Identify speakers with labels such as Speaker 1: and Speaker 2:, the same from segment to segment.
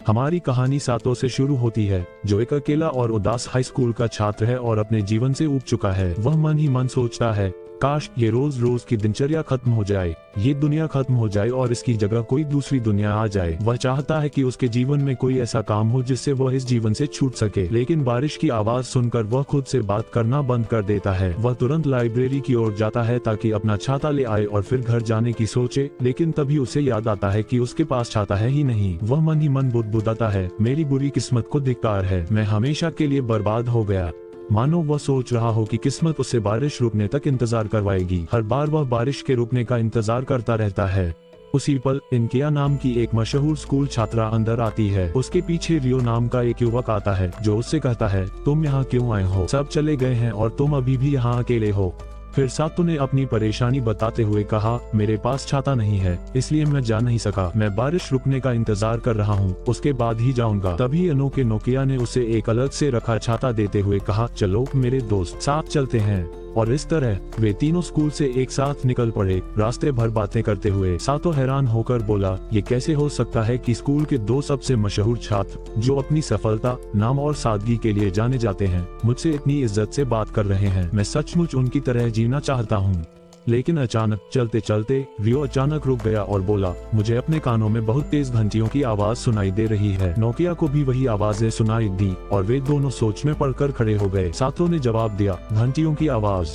Speaker 1: हमारी कहानी सातो से शुरू होती है, जो एक अकेला और उदास हाई स्कूल का छात्र है और अपने जीवन से ऊब चुका है। वह मन ही मन सोचता है, काश ये रोज रोज की दिनचर्या खत्म हो जाए, ये दुनिया खत्म हो जाए और इसकी जगह कोई दूसरी दुनिया आ जाए। वह चाहता है कि उसके जीवन में कोई ऐसा काम हो जिससे वह इस जीवन से छूट सके। लेकिन बारिश की आवाज सुनकर वह खुद से बात करना बंद कर देता है। वह तुरंत लाइब्रेरी की ओर जाता है ताकि अपना छाता ले आए और फिर घर जाने की सोचे, लेकिन तभी उसे याद आता है कि उसके पास छाता है ही नहीं। वह मन ही मन बुदबुदाता है, मेरी बुरी किस्मत को धिक्कार है, मैं हमेशा के लिए बर्बाद हो गया। मानो वह सोच रहा हो कि किस्मत उसे बारिश रुकने तक इंतजार करवाएगी। हर बार वह बारिश के रुकने का इंतजार करता रहता है। उसी पल इनकिया नाम की एक मशहूर स्कूल छात्रा अंदर आती है। उसके पीछे रियो नाम का एक युवक आता है, जो उससे कहता है, तुम यहाँ क्यों आए हो? सब चले गए हैं और तुम अभी भी यहाँ अकेले हो। फिर सातो ने अपनी परेशानी बताते हुए कहा, मेरे पास छाता नहीं है, इसलिए मैं जा नहीं सका। मैं बारिश रुकने का इंतजार कर रहा हूँ, उसके बाद ही जाऊंगा। तभी अनोखे नोकिया ने उसे एक अलग से रखा छाता देते हुए कहा, चलो मेरे दोस्त, साथ चलते हैं। और इस तरह वे तीनों स्कूल से एक साथ निकल पड़े, रास्ते भर बातें करते हुए। सातो हैरान होकर बोला, ये कैसे हो सकता है कि स्कूल के दो सबसे मशहूर छात्र, जो अपनी सफलता, नाम और सादगी के लिए जाने जाते हैं, मुझसे इतनी इज्जत से बात कर रहे हैं। मैं सचमुच उनकी तरह जीना चाहता हूँ। लेकिन अचानक चलते चलते रियो अचानक रुक गया और बोला, मुझे अपने कानों में बहुत तेज घंटियों की आवाज सुनाई दे रही है। नोकिया को भी वही आवाजें सुनाई दी और वे दोनों सोच में पड़कर खड़े हो गए। सातो ने जवाब दिया, घंटियों की आवाज,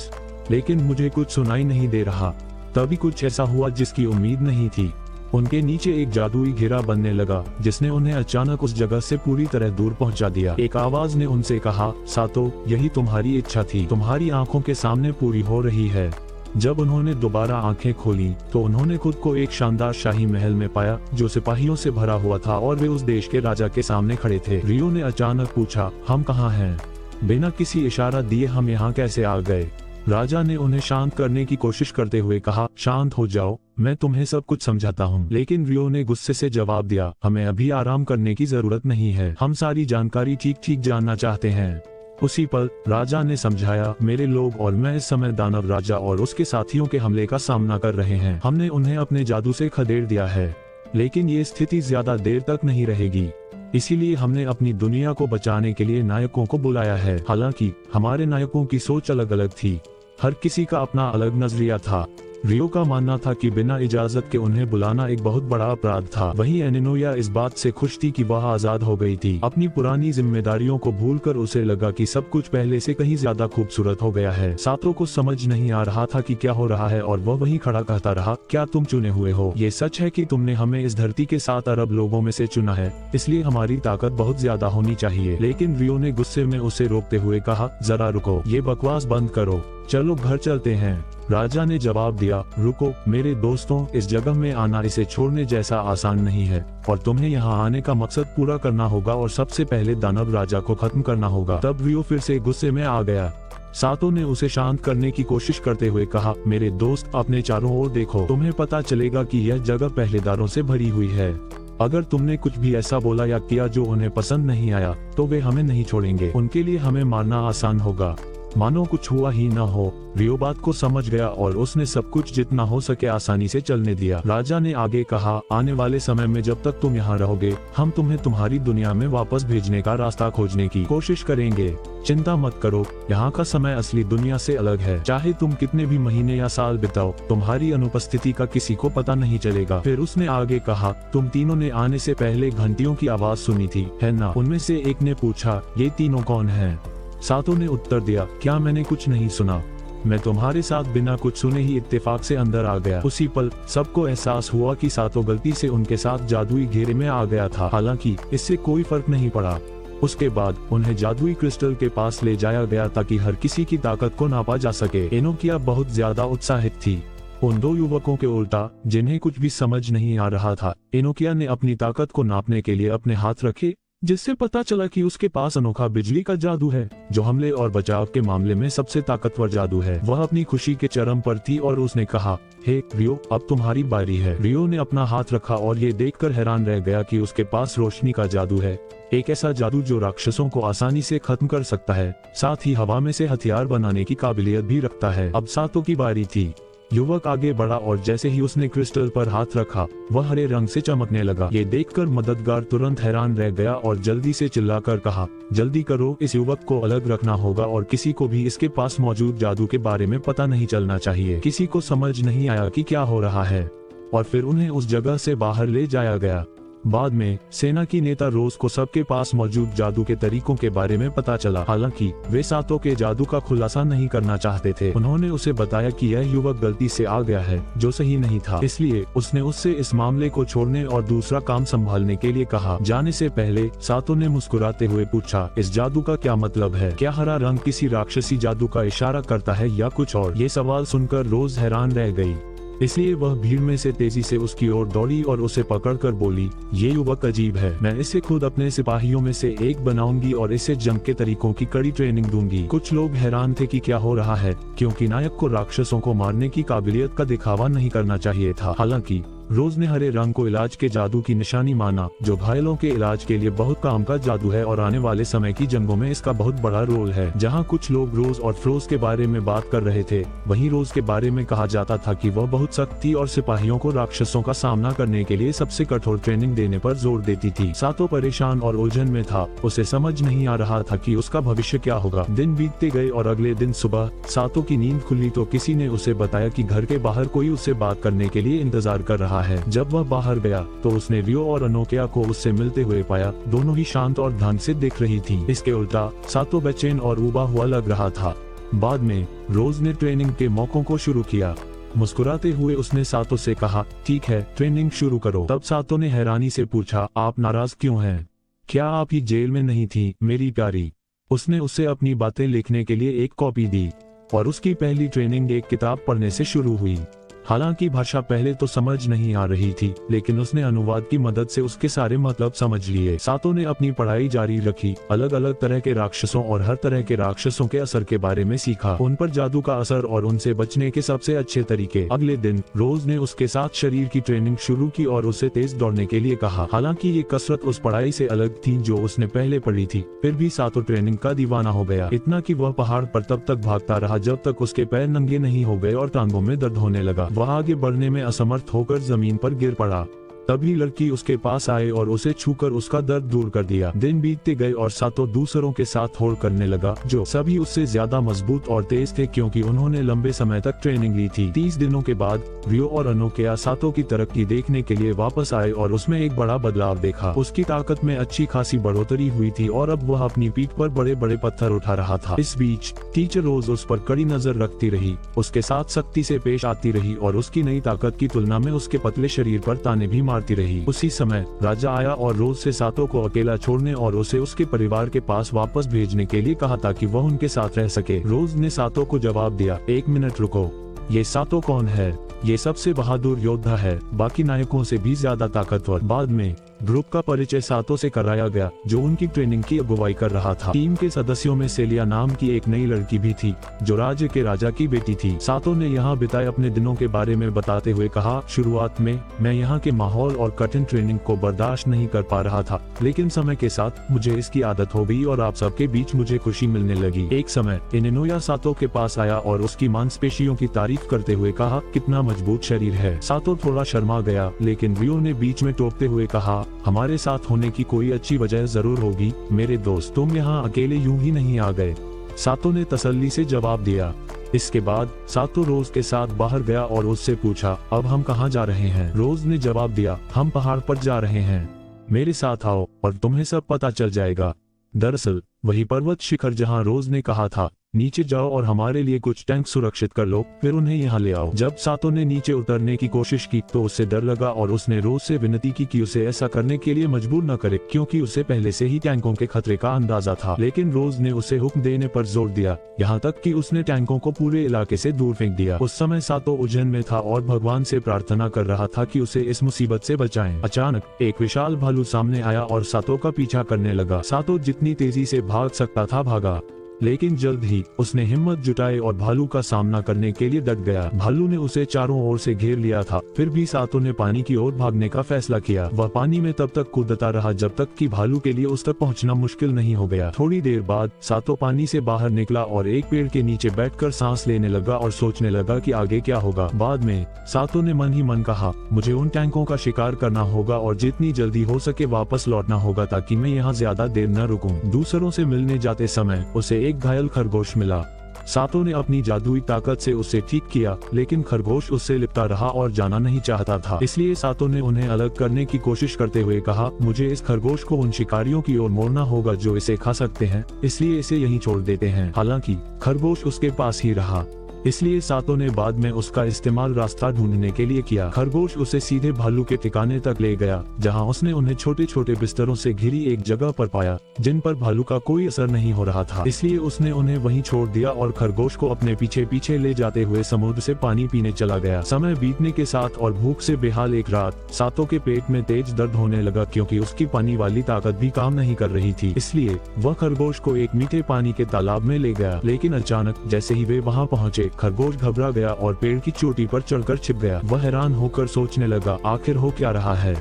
Speaker 1: लेकिन मुझे कुछ सुनाई नहीं दे रहा। तभी कुछ ऐसा हुआ जिसकी उम्मीद नहीं थी। उनके नीचे एक जादुई घेरा बनने लगा, जिसने उन्हें अचानक उस जगह से पूरी तरह दूर पहुंचा दिया। एक आवाज ने उनसे कहा, सातो, यही तुम्हारी इच्छा थी, तुम्हारी आंखों के सामने पूरी हो रही है। जब उन्होंने दोबारा आंखें खोली तो उन्होंने खुद को एक शानदार शाही महल में पाया, जो सिपाहियों से भरा हुआ था और वे उस देश के राजा के सामने खड़े थे। रियो ने अचानक पूछा, हम कहाँ हैं? बिना किसी इशारा दिए हम यहाँ कैसे आ गए? राजा ने उन्हें शांत करने की कोशिश करते हुए कहा, शांत हो जाओ, मैं तुम्हें सब कुछ समझाता हूँ। लेकिन रियो ने गुस्से से जवाब दिया, हमें अभी आराम करने की जरूरत नहीं है, हम सारी जानकारी ठीक ठीक जानना चाहते हैं। उसी पल राजा ने समझाया, मेरे लोग और मैं इस समय दानव राजा और उसके साथियों के हमले का सामना कर रहे हैं। हमने उन्हें अपने जादू से खदेड़ दिया है, लेकिन ये स्थिति ज्यादा देर तक नहीं रहेगी। इसीलिए हमने अपनी दुनिया को बचाने के लिए नायकों को बुलाया है। हालांकि हमारे नायकों की सोच अलग अलग थी, हर किसी का अपना अलग नजरिया था। रियो का मानना था कि बिना इजाजत के उन्हें बुलाना एक बहुत बड़ा अपराध था। वहीं एनिनोया इस बात से खुश थी कि वह आजाद हो गई थी। अपनी पुरानी जिम्मेदारियों को भूलकर उसे लगा कि सब कुछ पहले से कहीं ज्यादा खूबसूरत हो गया है। सातो को समझ नहीं आ रहा था कि क्या हो रहा है और वह वहीं खड़ा कहता रहा, क्या तुम चुने हुए हो? ये सच है कि तुमने हमें इस धरती के 7 अरब लोगों में से चुना है, इसलिए हमारी ताकत बहुत ज्यादा होनी चाहिए। लेकिन रियो ने गुस्से में उसे रोकते हुए कहा, जरा रुको, ये बकवास बंद करो, चलो घर चलते हैं। राजा ने जवाब दिया, रुको मेरे दोस्तों, इस जगह में आना इसे छोड़ने जैसा आसान नहीं है और तुम्हें यहाँ आने का मकसद पूरा करना होगा और सबसे पहले दानव राजा को खत्म करना होगा। तब रियो फिर से गुस्से में आ गया। सातो ने उसे शांत करने की कोशिश करते हुए कहा, मेरे दोस्त, अपने चारों ओर देखो, तुम्हें पता चलेगा कि यह जगह पहरेदारों से भरी हुई है। अगर तुमने कुछ भी ऐसा बोला या किया जो उन्हें पसंद नहीं आया, तो वे हमें नहीं छोड़ेंगे। उनके लिए हमें मारना आसान होगा, मानो कुछ हुआ ही न हो। रियो बात को समझ गया और उसने सब कुछ जितना हो सके आसानी से चलने दिया। राजा ने आगे कहा, आने वाले समय में जब तक तुम यहाँ रहोगे, हम तुम्हें तुम्हारी दुनिया में वापस भेजने का रास्ता खोजने की कोशिश करेंगे। चिंता मत करो, यहाँ का समय असली दुनिया से अलग है। चाहे तुम कितने भी महीने या साल बिताओ, तुम्हारी अनुपस्थिति का किसी को पता नहीं चलेगा। फिर उसने आगे कहा, तुम तीनों ने आने से पहले घंटियों की आवाज सुनी थी, है ना? उनमें से एक ने पूछा, ये तीनों कौन हैं? सातो ने उत्तर दिया, क्या मैंने कुछ नहीं सुना? मैं तुम्हारे साथ बिना कुछ सुने ही इत्तेफाक से अंदर आ गया। उसी पल सबको एहसास हुआ कि सातो गलती से उनके साथ जादुई घेरे में आ गया था। हालांकि इससे कोई फर्क नहीं पड़ा। उसके बाद उन्हें जादुई क्रिस्टल के पास ले जाया गया ताकि हर किसी की ताकत को नापा जा सके। एनोकिया बहुत ज्यादा उत्साहित थी। उन दो युवकों के उल्टा, जिन्हें कुछ भी समझ नहीं आ रहा था, एनोकिया ने अपनी ताकत को नापने के लिए अपने हाथ रखे, जिससे पता चला कि उसके पास अनोखा बिजली का जादू है, जो हमले और बचाव के मामले में सबसे ताकतवर जादू है। वह अपनी खुशी के चरम पर थी और उसने कहा, हे रियो, अब तुम्हारी बारी है। रियो ने अपना हाथ रखा और ये देखकर हैरान रह गया कि उसके पास रोशनी का जादू है, एक ऐसा जादू जो राक्षसों को आसानी से खत्म कर सकता है, साथ ही हवा में से हथियार बनाने की काबिलियत भी रखता है। अब सातो की बारी थी। युवक आगे बढ़ा और जैसे ही उसने क्रिस्टल पर हाथ रखा वह हरे रंग से चमकने लगा। ये देखकर मददगार तुरंत हैरान रह गया और जल्दी से चिल्लाकर कहा, जल्दी करो, इस युवक को अलग रखना होगा और किसी को भी इसके पास मौजूद जादू के बारे में पता नहीं चलना चाहिए। किसी को समझ नहीं आया कि क्या हो रहा है और फिर उन्हें उस जगह से बाहर ले जाया गया। बाद में सेना की नेता रोज को सबके पास मौजूद जादू के तरीकों के बारे में पता चला। हालांकि वे सातो के जादू का खुलासा नहीं करना चाहते थे। उन्होंने उसे बताया कि यह युवक गलती से आ गया है जो सही नहीं था, इसलिए उसने उससे इस मामले को छोड़ने और दूसरा काम संभालने के लिए कहा। जाने से पहले सातो ने मुस्कुराते हुए पूछा, इस जादू का क्या मतलब है? क्या हरा रंग किसी राक्षसी जादू का इशारा करता है या कुछ और? ये सवाल सुनकर रोज हैरान रह गई, इसलिए वह भीड़ में से तेजी से उसकी ओर दौड़ी और उसे पकड़कर बोली, ये युवक अजीब है, मैं इसे खुद अपने सिपाहियों में से एक बनाऊंगी और इसे जंग के तरीकों की कड़ी ट्रेनिंग दूंगी। कुछ लोग हैरान थे कि क्या हो रहा है, क्योंकि नायक को राक्षसों को मारने की काबिलियत का दिखावा नहीं करना चाहिए था। हालांकि रोज ने हरे रंग को इलाज के जादू की निशानी माना, जो घायलों के इलाज के लिए बहुत काम का जादू है और आने वाले समय की जंगों में इसका बहुत बड़ा रोल है। जहां कुछ लोग रोज और फ्रोज के बारे में बात कर रहे थे, वहीं रोज के बारे में कहा जाता था कि वह बहुत सख्त थी और सिपाहियों को राक्षसों का सामना करने के लिए सबसे कठोर ट्रेनिंग देने पर जोर देती थी। सातो परेशान और उलझन में था, उसे समझ नहीं आ रहा था कि उसका भविष्य क्या होगा। दिन बीतते गए और अगले दिन सुबह सातो की नींद खुली तो किसी ने उसे बताया कि घर के बाहर कोई उससे बात करने के लिए इंतजार कर रहा है। जब वह बाहर गया तो उसने रियो और अनोकिया को उससे मिलते हुए पाया। दोनों ही शांत और ध्यान से देख रही थीं। इसके उल्टा सातो बेचैन और उबा हुआ लग रहा था। बाद में रोज ने ट्रेनिंग के मौकों को शुरू किया। मुस्कुराते हुए उसने सातो से कहा, ठीक है, ट्रेनिंग शुरू करो। तब सातो ने हैरानी से पूछा, आप नाराज क्यों हैं? क्या आप ही जेल में नहीं थी मेरी प्यारी? उसने उसे अपनी बातें लिखने के लिए एक कॉपी दी और उसकी पहली ट्रेनिंग एक किताब पढ़ने से शुरू हुई। हालांकि भाषा पहले तो समझ नहीं आ रही थी, लेकिन उसने अनुवाद की मदद से उसके सारे मतलब समझ लिए। सातो ने अपनी पढ़ाई जारी रखी, अलग अलग तरह के राक्षसों और हर तरह के राक्षसों के असर के बारे में सीखा, उन पर जादू का असर और उनसे बचने के सबसे अच्छे तरीके। अगले दिन रोज ने उसके साथ शरीर की ट्रेनिंग शुरू की और उसे तेज दौड़ने के लिए कहा। हालांकि ये कसरत उस पढ़ाई से अलग थी जो उसने पहले पढ़ी थी, फिर भी सातो ट्रेनिंग का दीवाना हो गया, इतना कि वह पहाड़ पर तब तक भागता रहा जब तक उसके पैर नंगे नहीं हो गए और टांगों में दर्द होने लगा। वह आगे बढ़ने में असमर्थ होकर जमीन पर गिर पड़ा। तभी लड़की उसके पास आए और उसे छूकर उसका दर्द दूर कर दिया। दिन बीतते गए और सातो दूसरों के साथ होड़ करने लगा, जो सभी उससे ज्यादा मजबूत और तेज थे क्योंकि उन्होंने लंबे समय तक ट्रेनिंग ली थी। 30 दिनों के बाद रियो और अनोकिया सातो की तरक्की देखने के लिए वापस आए और उसमें एक बड़ा बदलाव देखा। उसकी ताकत में अच्छी खासी बढ़ोतरी हुई थी और अब वह अपनी पीठ पर बड़े बड़े पत्थर उठा रहा था। इस बीच टीचर रोज उस पर कड़ी नजर रखती रही, उसके साथ सख्ती से पेश आती रही और उसकी नई ताकत की तुलना में उसके पतले शरीर पर ताने भी मारती रही। उसी समय राजा आया और रोज से सातो को अकेला छोड़ने और उसे उसके परिवार के पास वापस भेजने के लिए कहा ताकि वह उनके साथ रह सके। रोज ने सातो को जवाब दिया, एक मिनट रुको, ये सातो कौन है? ये सबसे बहादुर योद्धा है, बाकी नायकों से भी ज्यादा ताकतवर। बाद में ग्रुप का परिचय सातो से कराया गया, जो उनकी ट्रेनिंग की अगुवाई कर रहा था। टीम के सदस्यों में सेलिया नाम की एक नई लड़की भी थी, जो राज्य के राजा की बेटी थी। सातो ने यहाँ बिताए अपने दिनों के बारे में बताते हुए कहा, शुरुआत में मैं यहाँ के माहौल और कठिन ट्रेनिंग को बर्दाश्त नहीं कर पा रहा था, लेकिन समय के साथ मुझे इसकी आदत हो गई और आप सबके बीच मुझे खुशी मिलने लगी। एक समय इनेनोया सातो के पास आया और उसकी मांसपेशियों की तारीफ करते हुए कहा, कितना मजबूत शरीर है। सातो थोड़ा शर्मा गया, लेकिन रियो ने बीच में टोकते हुए कहा, हमारे साथ होने की कोई अच्छी वजह जरूर होगी मेरे दोस्त, तुम यहाँ अकेले यूं ही नहीं आ गए। सातो ने तसल्ली से जवाब दिया। इसके बाद सातो रोज के साथ बाहर गया और उससे पूछा, अब हम कहाँ जा रहे हैं? रोज ने जवाब दिया, हम पहाड़ पर जा रहे हैं, मेरे साथ आओ और तुम्हें सब पता चल जाएगा। दरअसल वही पर्वत शिखर जहाँ रोज ने कहा था, नीचे जाओ और हमारे लिए कुछ टैंक सुरक्षित कर लो, फिर उन्हें यहाँ ले आओ। जब सातो ने नीचे उतरने की कोशिश की तो उसे डर लगा और उसने रोज से विनती की कि उसे ऐसा करने के लिए मजबूर न करे, क्योंकि उसे पहले से ही टैंकों के खतरे का अंदाजा था। लेकिन रोज ने उसे हुक्म देने पर जोर दिया, यहाँ तक कि उसने टैंकों को पूरे इलाके से दूर फेंक दिया। उस समय सातो उलझन में था और भगवान से प्रार्थना कर रहा था कि उसे इस मुसीबत से बचाएं। अचानक एक विशाल भालू सामने आया और सातो का पीछा करने लगा। सातो जितनी तेजी से भाग सकता था भागा, लेकिन जल्द ही उसने हिम्मत जुटाई और भालू का सामना करने के लिए डट गया। भालू ने उसे चारों ओर से घेर लिया था, फिर भी सातो ने पानी की ओर भागने का फैसला किया। वह पानी में तब तक कूदता रहा जब तक कि भालू के लिए उस तक पहुंचना मुश्किल नहीं हो गया। थोड़ी देर बाद सातो पानी से बाहर निकला और एक पेड़ के नीचे बैठकर सांस लेने लगा और सोचने लगा कि आगे क्या होगा। बाद में सातो ने मन ही मन कहा, मुझे उन टैंकों का शिकार करना होगा और जितनी जल्दी हो सके वापस लौटना होगा ताकि मैं यहाँ ज्यादा देर न रुकूं। दूसरों से मिलने जाते समय उसे एक घायल खरगोश मिला। सातो ने अपनी जादुई ताकत से उसे ठीक किया, लेकिन खरगोश उससे लिपटा रहा और जाना नहीं चाहता था। इसलिए सातो ने उन्हें अलग करने की कोशिश करते हुए कहा, मुझे इस खरगोश को उन शिकारियों की ओर मोड़ना होगा जो इसे खा सकते हैं, इसलिए इसे यहीं छोड़ देते हैं। हालांकि खरगोश उसके पास ही रहा, इसलिए सातो ने बाद में उसका इस्तेमाल रास्ता ढूंढने के लिए किया। खरगोश उसे सीधे भालू के ठिकाने तक ले गया, जहां उसने उन्हें छोटे छोटे बिस्तरों से घिरी एक जगह पर पाया जिन पर भालू का कोई असर नहीं हो रहा था। इसलिए उसने उन्हें वहीं छोड़ दिया और खरगोश को अपने पीछे पीछे ले जाते हुए समुद्र से पानी पीने चला गया। समय बीतने के साथ और भूख से बेहाल एक रात सातो के पेट में तेज दर्द होने लगा, क्योंकि उसकी पानी वाली ताकत भी काम नहीं कर रही थी। इसलिए वह खरगोश को एक मीठे पानी के तालाब में ले गया, लेकिन अचानक जैसे ही वे वहाँ पहुँचे खरगोश घबरा गया और पेड़ की चोटी पर चढ़कर छिप गया। वह हैरान होकर सोचने लगा, आखिर हो क्या रहा है?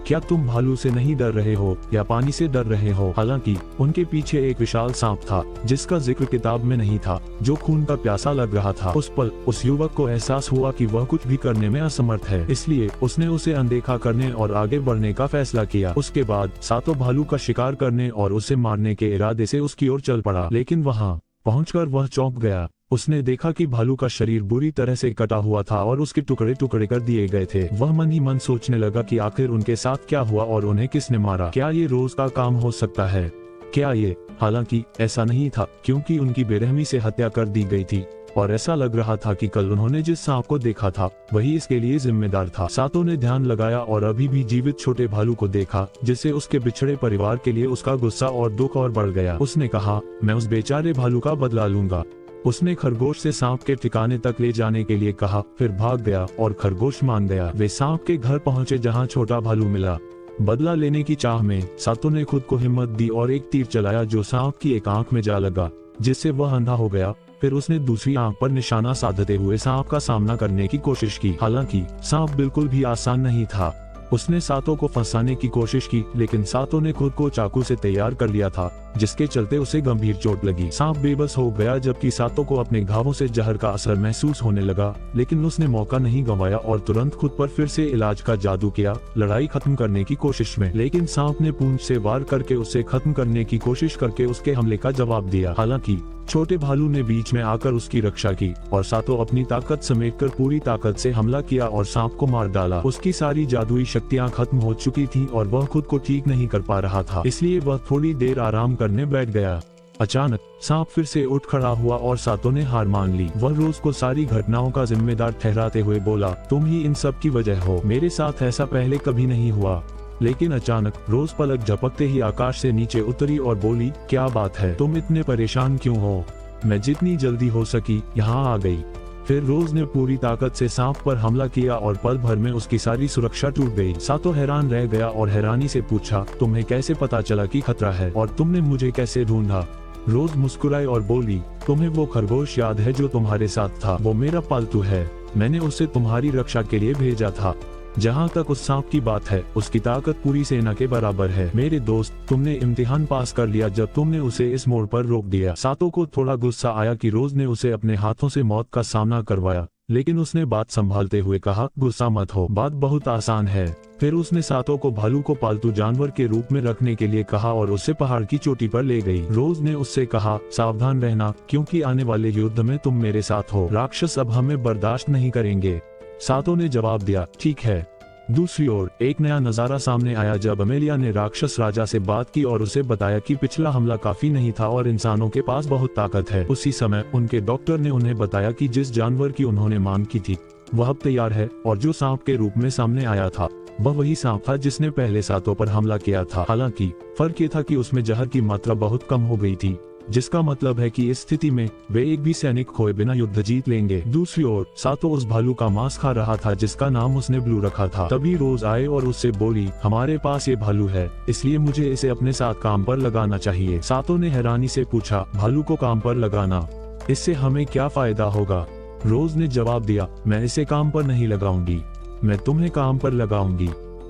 Speaker 1: क्या तुम भालू से नहीं डर रहे हो या पानी से डर रहे हो? हालांकि उनके पीछे एक विशाल सांप था जिसका जिक्र किताब में नहीं था, जो खून का प्यासा लग रहा था। उस पल उस युवक को एहसास हुआ कि वह कुछ भी करने में असमर्थ है, इसलिए उसने उसे अनदेखा करने और आगे बढ़ने का फैसला किया। उसके बाद सातो भालू का शिकार करने और उसे मारने के इरादे से उसकी ओर चल पड़ा, लेकिन वहाँ पहुंचकर वह चौंक गया। उसने देखा कि भालू का शरीर बुरी तरह से कटा हुआ था और उसके टुकड़े टुकड़े कर दिए गए थे। वह मन ही मन सोचने लगा कि आखिर उनके साथ क्या हुआ और उन्हें किसने मारा। क्या ये रोज का काम हो सकता है? क्या ये? हालांकि ऐसा नहीं था, क्योंकि उनकी बेरहमी से हत्या कर दी गई थी और ऐसा लग रहा था कि कल उन्होंने जिस सांप को देखा था वही इसके लिए जिम्मेदार था। सातो ने ध्यान लगाया और अभी भी जीवित छोटे भालू को देखा, जिससे उसके बिछड़े परिवार के लिए उसका गुस्सा और दुख और बढ़ गया। उसने कहा, मैं उस बेचारे भालू का बदला लूंगा। उसने खरगोश से सांप के ठिकाने तक ले जाने के लिए कहा, फिर भाग गया और खरगोश मान गया। वे सांप के घर पहुंचे जहां छोटा भालू मिला। बदला लेने की चाह में सातो ने खुद को हिम्मत दी और एक तीर चलाया जो सांप की एक आंख में जा लगा, जिससे वह अंधा हो गया। फिर उसने दूसरी आंख पर निशाना साधते हुए सांप का सामना करने की कोशिश की। हालांकि सांप बिल्कुल भी आसान नहीं था। उसने सातो को फंसाने की कोशिश की, लेकिन सातो ने खुद को चाकू से तैयार कर लिया था, जिसके चलते उसे गंभीर चोट लगी। सांप बेबस हो गया, जबकि सातो को अपने घावों से जहर का असर महसूस होने लगा, लेकिन उसने मौका नहीं गंवाया और तुरंत खुद पर फिर से इलाज का जादू किया, लड़ाई खत्म करने की कोशिश में। लेकिन सांप ने पूंछ से वार करके उसे खत्म करने की कोशिश करके उसके हमले का जवाब दिया। हालांकि छोटे भालू ने बीच में आकर उसकी रक्षा की और सातो अपनी ताकत समेटकर पूरी ताकत से हमला किया और सांप को मार डाला। उसकी सारी जादुई शक्तियां खत्म हो चुकी थीं और वह खुद को ठीक नहीं कर पा रहा था, इसलिए वह थोड़ी देर आराम करने बैठ गया। अचानक सांप फिर से उठ खड़ा हुआ और सातो ने हार मान ली। वह रोज को सारी घटनाओं का जिम्मेदार ठहराते हुए बोला, तुम ही इन सब की वजह हो, मेरे साथ ऐसा पहले कभी नहीं हुआ। लेकिन अचानक रोज पलक झपकते ही आकाश से नीचे उतरी और बोली, क्या बात है, तुम इतने परेशान क्यों हो? मैं जितनी जल्दी हो सकी यहाँ आ गई। फिर रोज ने पूरी ताकत से सांप पर हमला किया और पल भर में उसकी सारी सुरक्षा टूट गई। सातो हैरान रह गया और हैरानी से पूछा, तुम्हें कैसे पता चला कि खतरा है और तुमने मुझे कैसे ढूंढा? रोज मुस्कुराई और बोली, तुम्हें वो खरगोश याद है जो तुम्हारे साथ था? वो मेरा पालतू है, मैंने उसे तुम्हारी रक्षा के लिए भेजा था। जहाँ तक उस सांप की बात है, उसकी ताकत पूरी सेना के बराबर है। मेरे दोस्त, तुमने इम्तिहान पास कर लिया जब तुमने उसे इस मोड़ पर रोक दिया। सातो को थोड़ा गुस्सा आया कि रोज ने उसे अपने हाथों से मौत का सामना करवाया, लेकिन उसने बात संभालते हुए कहा, गुस्सा मत हो, बात बहुत आसान है। फिर उसने सातो को भालू को पालतू जानवर के रूप में रखने के लिए कहा और उसे पहाड़ की चोटी पर ले गई। रोज ने उससे कहा, सावधान रहना, क्योंकि आने वाले युद्ध में तुम मेरे साथ हो, राक्षस अब हमें बर्दाश्त नहीं करेंगे। सातो ने जवाब दिया, ठीक है। दूसरी ओर एक नया नजारा सामने आया जब अमेलिया ने राक्षस राजा से बात की और उसे बताया कि पिछला हमला काफी नहीं था और इंसानों के पास बहुत ताकत है। उसी समय उनके डॉक्टर ने उन्हें बताया कि जिस जानवर की उन्होंने मांग की थी वह अब तैयार है, और जो सांप के रूप में सामने आया था वह वही सांप था जिसने पहले सातों पर हमला किया था। हालांकि फर्क ये था कि उसमें जहर की मात्रा बहुत कम हो गई थी। जिसका मतलब है कि इस स्थिति में वे एक भी सैनिक खोए बिना युद्ध जीत लेंगे। दूसरी ओर सातो उस भालू का मांस खा रहा था जिसका नाम उसने ब्लू रखा था। तभी रोज आए और उससे बोली, हमारे पास ये भालू है, इसलिए मुझे इसे अपने साथ काम पर लगाना चाहिए। सातो ने हैरानी से पूछा, भालू को काम पर लगाना, इससे हमें क्या फायदा होगा? रोज ने जवाब दिया, मैं इसे काम पर नहीं लगाऊंगी, मैं तुम्हें काम पर लगाऊंगी।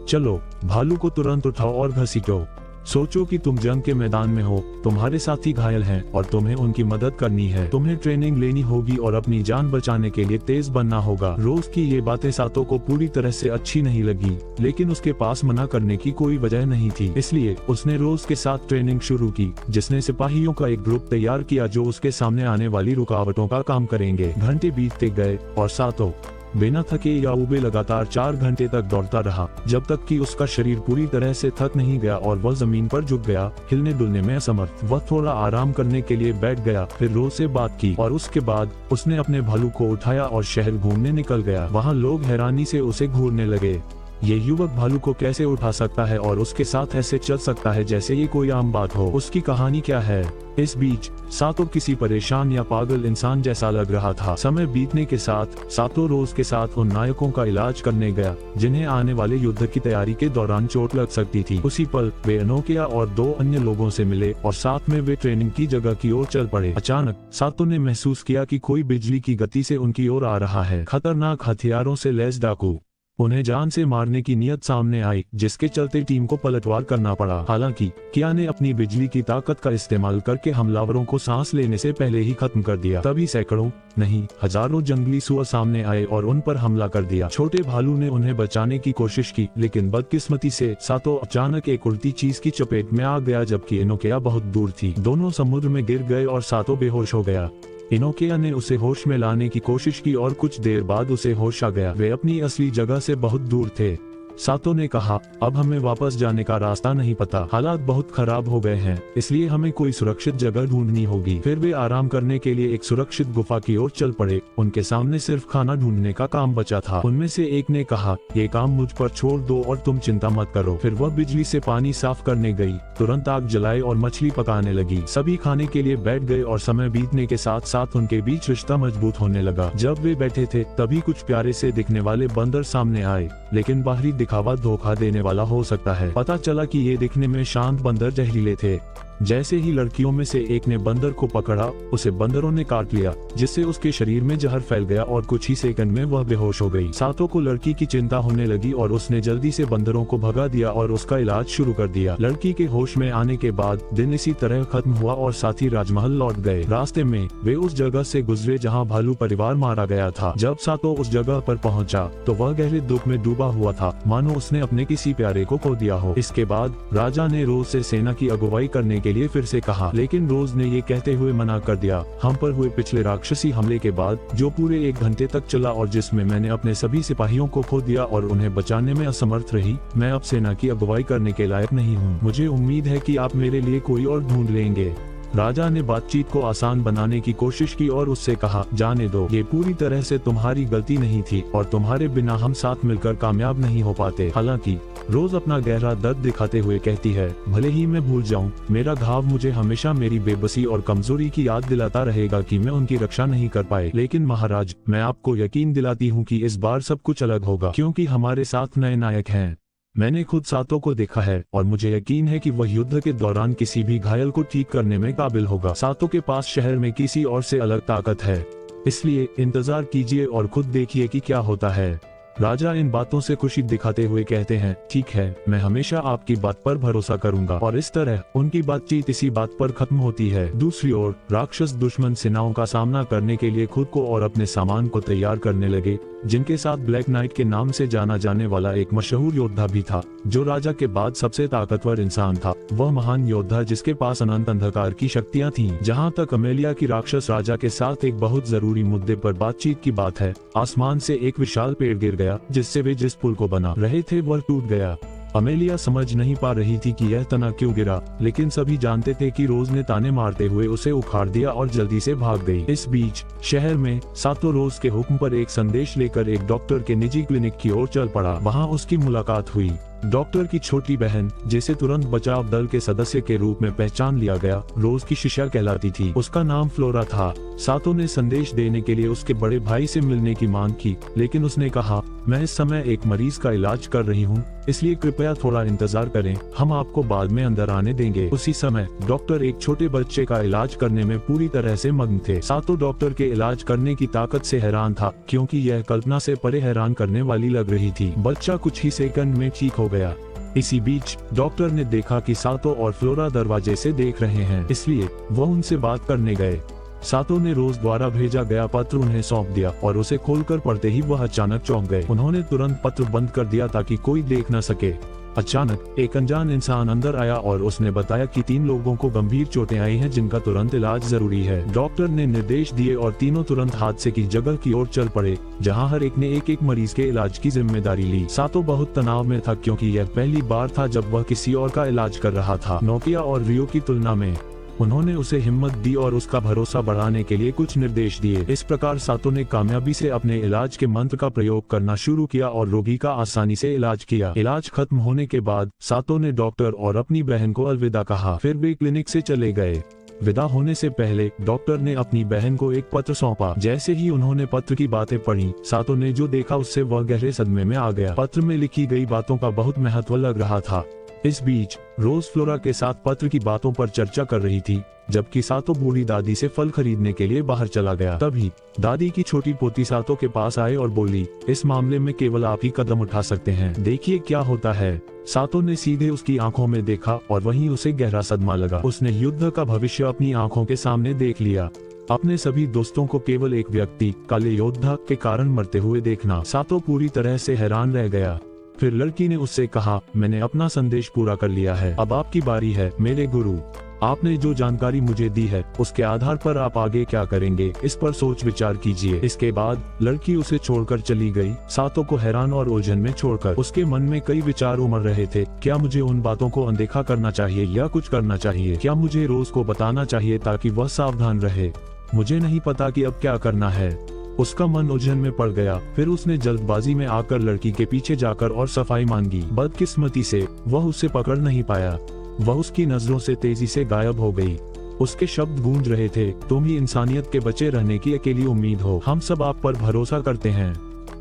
Speaker 1: चलो भालू को तुरंत उठाओ और घसीटो। सोचो कि तुम जंग के मैदान में हो, तुम्हारे साथी घायल हैं और तुम्हें उनकी मदद करनी है। तुम्हें ट्रेनिंग लेनी होगी और अपनी जान बचाने के लिए तेज बनना होगा। रोज की ये बातें सातो को पूरी तरह से अच्छी नहीं लगी, लेकिन उसके पास मना करने की कोई वजह नहीं थी, इसलिए उसने रोज के साथ ट्रेनिंग शुरू की, जिसने सिपाहियों का एक ग्रुप तैयार किया जो उसके सामने आने वाली रुकावटों का काम करेंगे। घंटे बीतते गए और सातो बिना थके या उबे लगातार 4 घंटे तक दौड़ता रहा, जब तक कि उसका शरीर पूरी तरह से थक नहीं गया और वह जमीन पर झुक गया, हिलने डुलने में असमर्थ। वह थोड़ा आराम करने के लिए बैठ गया, फिर रोज से बात की और उसके बाद उसने अपने भालू को उठाया और शहर घूमने निकल गया। वहाँ लोग हैरानी से उसे घूरने लगे। ये युवक भालू को कैसे उठा सकता है और उसके साथ ऐसे चल सकता है जैसे ये कोई आम बात हो? उसकी कहानी क्या है? इस बीच सातो किसी परेशान या पागल इंसान जैसा लग रहा था। समय बीतने के साथ सातो रोज के साथ उन नायकों का इलाज करने गया जिन्हें आने वाले युद्ध की तैयारी के दौरान चोट लग सकती थी। उसी पल वे इनोकिया और 2 अन्य लोगों से मिले और साथ में वे ट्रेनिंग की जगह की ओर चल पड़े। अचानक सातो ने महसूस किया कि कोई बिजली की गति से उनकी ओर आ रहा है। खतरनाक हथियारों से लैस डाकू। उन्हें जान से मारने की नियत सामने आई, जिसके चलते टीम को पलटवार करना पड़ा। हालांकि किया ने अपनी बिजली की ताकत का इस्तेमाल करके हमलावरों को सांस लेने से पहले ही खत्म कर दिया। तभी सैकड़ों नहीं हजारों जंगली सुअर सामने आए और उन पर हमला कर दिया। छोटे भालू ने उन्हें बचाने की कोशिश की, लेकिन बदकिस्मती से सातो अचानक एक उल्टी चीज की चपेट में आ गया, जबकि इनोकिया बहुत दूर थी। दोनों समुद्र में गिर गए और सातो बेहोश हो गया। इनोकिया ने उसे होश में लाने की कोशिश की और कुछ देर बाद उसे होश आ गया। वे अपनी असली जगह से बहुत दूर थे। सातो ने कहा, अब हमें वापस जाने का रास्ता नहीं पता, हालात बहुत खराब हो गए हैं, इसलिए हमें कोई सुरक्षित जगह ढूंढनी होगी। फिर वे आराम करने के लिए एक सुरक्षित गुफा की ओर चल पड़े। उनके सामने सिर्फ खाना ढूंढने का काम बचा था। उनमें से एक ने कहा, ये काम मुझ पर छोड़ दो और तुम चिंता मत करो। फिर वह बिजली से पानी साफ करने गई, तुरंत आग जलाई और मछली पकाने लगी। सभी खाने के लिए बैठ गए और समय बीतने के साथ साथ उनके बीच रिश्ता मजबूत होने लगा। जब वे बैठे थे तभी कुछ प्यारे से दिखने वाले बंदर सामने आए, लेकिन बाहरी दिखावा धोखा देने वाला हो सकता है। पता चला कि ये दिखने में शांत बंदर जहरीले थे। जैसे ही लड़कियों में से एक ने बंदर को पकड़ा, उसे बंदरों ने काट लिया, जिससे उसके शरीर में जहर फैल गया और कुछ ही सेकंड में वह बेहोश हो गई। सातो को लड़की की चिंता होने लगी और उसने जल्दी से बंदरों को भगा दिया और उसका इलाज शुरू कर दिया। लड़की के होश में आने के बाद दिन इसी तरह खत्म हुआ और साथी राजमहल लौट गए। रास्ते में वे उस जगह से गुजरे जहाँ भालू परिवार मारा गया था। जब सातो उस जगह पर पहुँचा तो वह गहरे दुख में डूबा हुआ था, मानो उसने अपने किसी प्यारे को खो दिया हो। इसके बाद राजा ने रोज से सेना की अगुवाई करने के लिए फिर से कहा, लेकिन रोज ने ये कहते हुए मना कर दिया, हम पर हुए पिछले राक्षसी हमले के बाद, जो पूरे 1 घंटे तक चला और जिसमें मैंने अपने सभी सिपाहियों को खो दिया और उन्हें बचाने में असमर्थ रही, मैं अब सेना की अगुवाई करने के लायक नहीं हूँ। मुझे उम्मीद है कि आप मेरे लिए कोई और ढूंढ लेंगे। राजा ने बातचीत को आसान बनाने की कोशिश की और उससे कहा, जाने दो, ये पूरी तरह से तुम्हारी गलती नहीं थी और तुम्हारे बिना हम साथ मिलकर कामयाब नहीं हो पाते। हालांकि रोज अपना गहरा दर्द दिखाते हुए कहती है, भले ही मैं भूल जाऊं, मेरा घाव मुझे हमेशा मेरी बेबसी और कमजोरी की याद दिलाता रहेगा कि मैं उनकी रक्षा नहीं कर पाए। लेकिन महाराज, मैं आपको यकीन दिलाती हूँ कि इस बार सब कुछ अलग होगा, क्योंकि हमारे साथ नए नायक हैं। मैंने खुद सातो को देखा है और मुझे यकीन है कि वह युद्ध के दौरान किसी भी घायल को ठीक करने में काबिल होगा। सातो के पास शहर में किसी और से अलग ताकत है, इसलिए इंतजार कीजिए और खुद देखिए कि क्या होता है। राजा इन बातों से खुशी दिखाते हुए कहते हैं, ठीक है, मैं हमेशा आपकी बात पर भरोसा करूंगा। और इस तरह उनकी बातचीत इसी बात पर खत्म होती है। दूसरी ओर राक्षस दुश्मन सेनाओं का सामना करने के लिए खुद को और अपने सामान को तैयार करने लगे, जिनके साथ ब्लैक नाइट के नाम से जाना जाने वाला एक मशहूर योद्धा भी था, जो राजा के बाद सबसे ताकतवर इंसान था। वह महान योद्धा जिसके पास अनंत अंधकार की शक्तियां थीं। जहां तक अमेलिया की राक्षस राजा के साथ एक बहुत जरूरी मुद्दे पर बातचीत की बात है, आसमान से एक विशाल पेड़ गिर गया, जिससे वे जिस पुल को बना रहे थे वह टूट गया। अमेलिया समझ नहीं पा रही थी कि यह तना क्यों गिरा, लेकिन सभी जानते थे कि रोज ने ताने मारते हुए उसे उखाड़ दिया और जल्दी से भाग गई। इस बीच शहर में सातो रोज के हुक्म पर एक संदेश लेकर एक डॉक्टर के निजी क्लिनिक की ओर चल पड़ा। वहां उसकी मुलाकात हुई। डॉक्टर की छोटी बहन, जिसे तुरंत बचाव दल के सदस्य के रूप में पहचान लिया गया, रोज की शिष्या कहलाती थी। उसका नाम फ्लोरा था। सातो ने संदेश देने के लिए उसके बड़े भाई से मिलने की मांग की, लेकिन उसने कहा, मैं इस समय एक मरीज का इलाज कर रही हूँ, इसलिए कृपया थोड़ा इंतजार करें, हम आपको बाद में अंदर आने देंगे। उसी समय डॉक्टर एक छोटे बच्चे का इलाज करने में पूरी तरह से मग्न थे। सातो डॉक्टर के इलाज करने की ताकत से हैरान था, क्योंकि यह कल्पना से परे हैरान करने वाली लग रही थी। बच्चा कुछ ही सेकंड में ठीक हो गया। इसी बीच डॉक्टर ने देखा कि सातो और फ्लोरा दरवाजे से देख रहे हैं, इसलिए वह उनसे बात करने गए। सातो ने रोज द्वारा भेजा गया पत्र उन्हें सौंप दिया और उसे खोलकर पढ़ते ही वह अचानक चौंक गए। उन्होंने तुरंत पत्र बंद कर दिया ताकि कोई देख न सके। अचानक एक अनजान इंसान अंदर आया और उसने बताया कि 3 लोगों को गंभीर चोटें आई हैं, जिनका तुरंत इलाज जरूरी है। डॉक्टर ने निर्देश दिए और तीनों तुरंत हादसे की जगह की ओर चल पड़े, जहां हर एक ने एक मरीज के इलाज की जिम्मेदारी ली। सातो बहुत तनाव में था, क्योंकि यह पहली बार था जब वह किसी और का इलाज कर रहा था। नोकिया और रियो की तुलना में उन्होंने उसे हिम्मत दी और उसका भरोसा बढ़ाने के लिए कुछ निर्देश दिए। इस प्रकार सातो ने कामयाबी से अपने इलाज के मंत्र का प्रयोग करना शुरू किया और रोगी का आसानी से इलाज किया। इलाज खत्म होने के बाद सातो ने डॉक्टर और अपनी बहन को अलविदा कहा, फिर वे क्लिनिक से चले गए। विदा होने से पहले डॉक्टर ने अपनी बहन को एक पत्र सौंपा। जैसे ही उन्होंने पत्र की बातें पढ़ी, सातो ने जो देखा उससे वह गहरे सदमे में आ गया। पत्र में लिखी गई बातों का बहुत महत्व लग रहा था। इस बीच रोज फ्लोरा के साथ पत्र की बातों पर चर्चा कर रही थी, जबकि सातो बूढ़ी दादी से फल खरीदने के लिए बाहर चला गया। तभी दादी की छोटी पोती सातो के पास आए और बोली, इस मामले में केवल आप ही कदम उठा सकते हैं, देखिए क्या होता है। सातो ने सीधे उसकी आंखों में देखा और वहीं उसे गहरा सदमा लगा। उसने युद्ध का भविष्य अपनी आंखों के सामने देख लिया। अपने सभी दोस्तों को केवल एक व्यक्ति, काले योद्धा, के कारण मरते हुए देखना। सातो पूरी तरह से हैरान रह गया। फिर लड़की ने उससे कहा, मैंने अपना संदेश पूरा कर लिया है, अब आपकी बारी है मेरे गुरु। आपने जो जानकारी मुझे दी है उसके आधार पर आप आगे क्या करेंगे, इस पर सोच विचार कीजिए। इसके बाद लड़की उसे छोड़कर चली गई। सातो को हैरान और उलझन में छोड़कर उसके मन में कई विचार उमड़ रहे थे। क्या मुझे उन बातों को अनदेखा करना चाहिए या कुछ करना चाहिए? क्या मुझे रोज को बताना चाहिए ताकि वह सावधान रहे? मुझे नहीं पता कि अब क्या करना है। उसका मन उलझन में पड़ गया। फिर उसने जल्दबाजी में आकर लड़की के पीछे जाकर और सफाई मांगी। बदकिस्मती से वह उसे पकड़ नहीं पाया। वह उसकी नजरों से तेजी से गायब हो गई। उसके शब्द गूंज रहे थे, तुम ही इंसानियत के बचे रहने की अकेली उम्मीद हो, हम सब आप पर भरोसा करते हैं।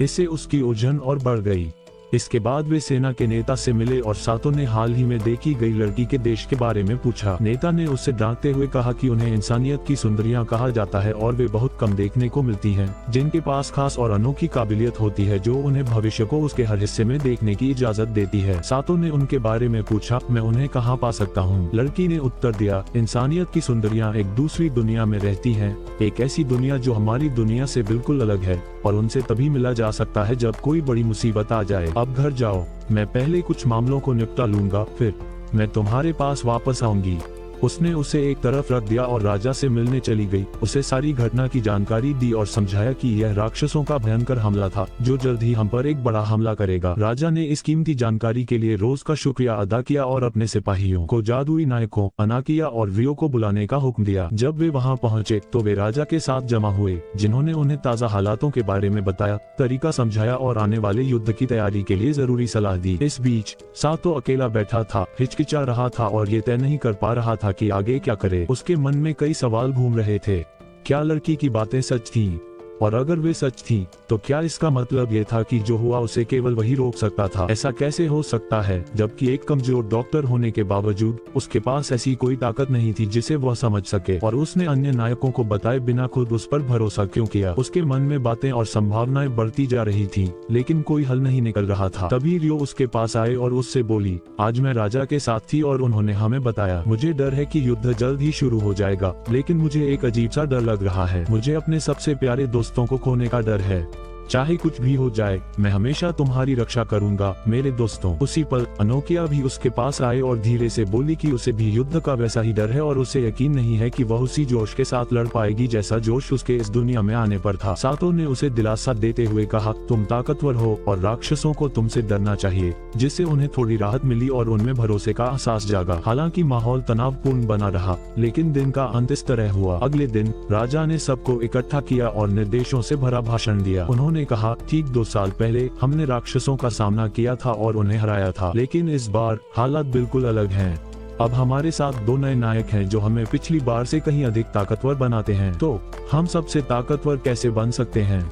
Speaker 1: इससे उसकी उलझन और बढ़ गई। इसके बाद वे सेना के नेता से मिले और सातो ने हाल ही में देखी गई लड़की के देश के बारे में पूछा। नेता ने उससे डांटते हुए कहा कि उन्हें इंसानियत की सुंदरियां कहा जाता है और वे बहुत कम देखने को मिलती हैं, जिनके पास खास और अनोखी काबिलियत होती है जो उन्हें भविष्य को उसके हर हिस्से में देखने की इजाजत देती है। सातो ने उनके बारे में पूछा, मैं उन्हें कहाँ पा सकता हूँ? लड़की ने उत्तर दिया, इंसानियत की सुंदरियां एक दूसरी दुनिया में रहती हैं, एक ऐसी दुनिया जो हमारी दुनिया से बिल्कुल अलग है और उनसे तभी मिला जा सकता है जब कोई बड़ी मुसीबत आ जाए। अब घर जाओ, मैं पहले कुछ मामलों को निपटा लूंगा, फिर मैं तुम्हारे पास वापस आऊंगी। उसने उसे एक तरफ रख दिया और राजा से मिलने चली गई। उसे सारी घटना की जानकारी दी और समझाया कि यह राक्षसों का भयंकर हमला था जो जल्द ही हम पर एक बड़ा हमला करेगा। राजा ने इस कीमती जानकारी के लिए रोज का शुक्रिया अदा किया और अपने सिपाहियों को जादुई नायकों अनाकिया और रियो को बुलाने का हुक्म दिया। जब वे वहां पहुंचे तो वे राजा के साथ जमा हुए, जिन्होंने उन्हें ताज़ा हालातों के बारे में बताया, तरीका समझाया और आने वाले युद्ध की तैयारी के लिए जरूरी सलाह दी। इस बीच सातो अकेला बैठा था, हिचकिचा रहा था और ये तय नहीं कर पा रहा था कि आगे क्या करे। उसके मन में कई सवाल घूम रहे थे। क्या लड़की की बातें सच थीं? और अगर वे सच थीं, तो क्या इसका मतलब ये था कि जो हुआ उसे केवल वही रोक सकता था? ऐसा कैसे हो सकता है जबकि एक कमजोर डॉक्टर होने के बावजूद उसके पास ऐसी कोई ताकत नहीं थी जिसे वह समझ सके? और उसने अन्य नायकों को बताए बिना खुद उस पर भरोसा क्यों किया? उसके मन में बातें और संभावनाएं बढ़ती जा रही थीं, लेकिन कोई हल नहीं निकल रहा था। तभी रियो उसके पास आए और उससे बोली, आज मैं राजा के साथ थी और उन्होंने हमें बताया, मुझे डर है कि युद्ध जल्द ही शुरू हो जाएगा, लेकिन मुझे एक अजीब सा डर लग रहा है। मुझे अपने सबसे प्यारे दोस्तों को खोने का डर है। चाहे कुछ भी हो जाए, मैं हमेशा तुम्हारी रक्षा करूंगा मेरे दोस्तों। उसी पल अनोकिया भी उसके पास आए और धीरे से बोली कि उसे भी युद्ध का वैसा ही डर है और उसे यकीन नहीं है कि वह उसी जोश के साथ लड़ पाएगी जैसा जोश उसके इस दुनिया में आने पर था। सातो ने उसे दिलासा देते हुए कहा, तुम ताकतवर हो और राक्षसों को तुमसे डरना चाहिए, जिससे उन्हें थोड़ी राहत मिली और उनमें भरोसे का एहसास जागा। हालांकि माहौल तनावपूर्ण बना रहा, लेकिन दिन का अंत इस तरह हुआ। अगले दिन राजा ने सबको इकट्ठा किया और निर्देशों से भरा भाषण दिया। उन्होंने ने कहा, ठीक 2 साल पहले हमने राक्षसों का सामना किया था और उन्हें हराया था, लेकिन इस बार हालात बिल्कुल अलग हैं। अब हमारे साथ 2 नए नायक हैं जो हमें पिछली बार से कहीं अधिक ताकतवर बनाते हैं। तो हम सबसे ताकतवर कैसे बन सकते हैं?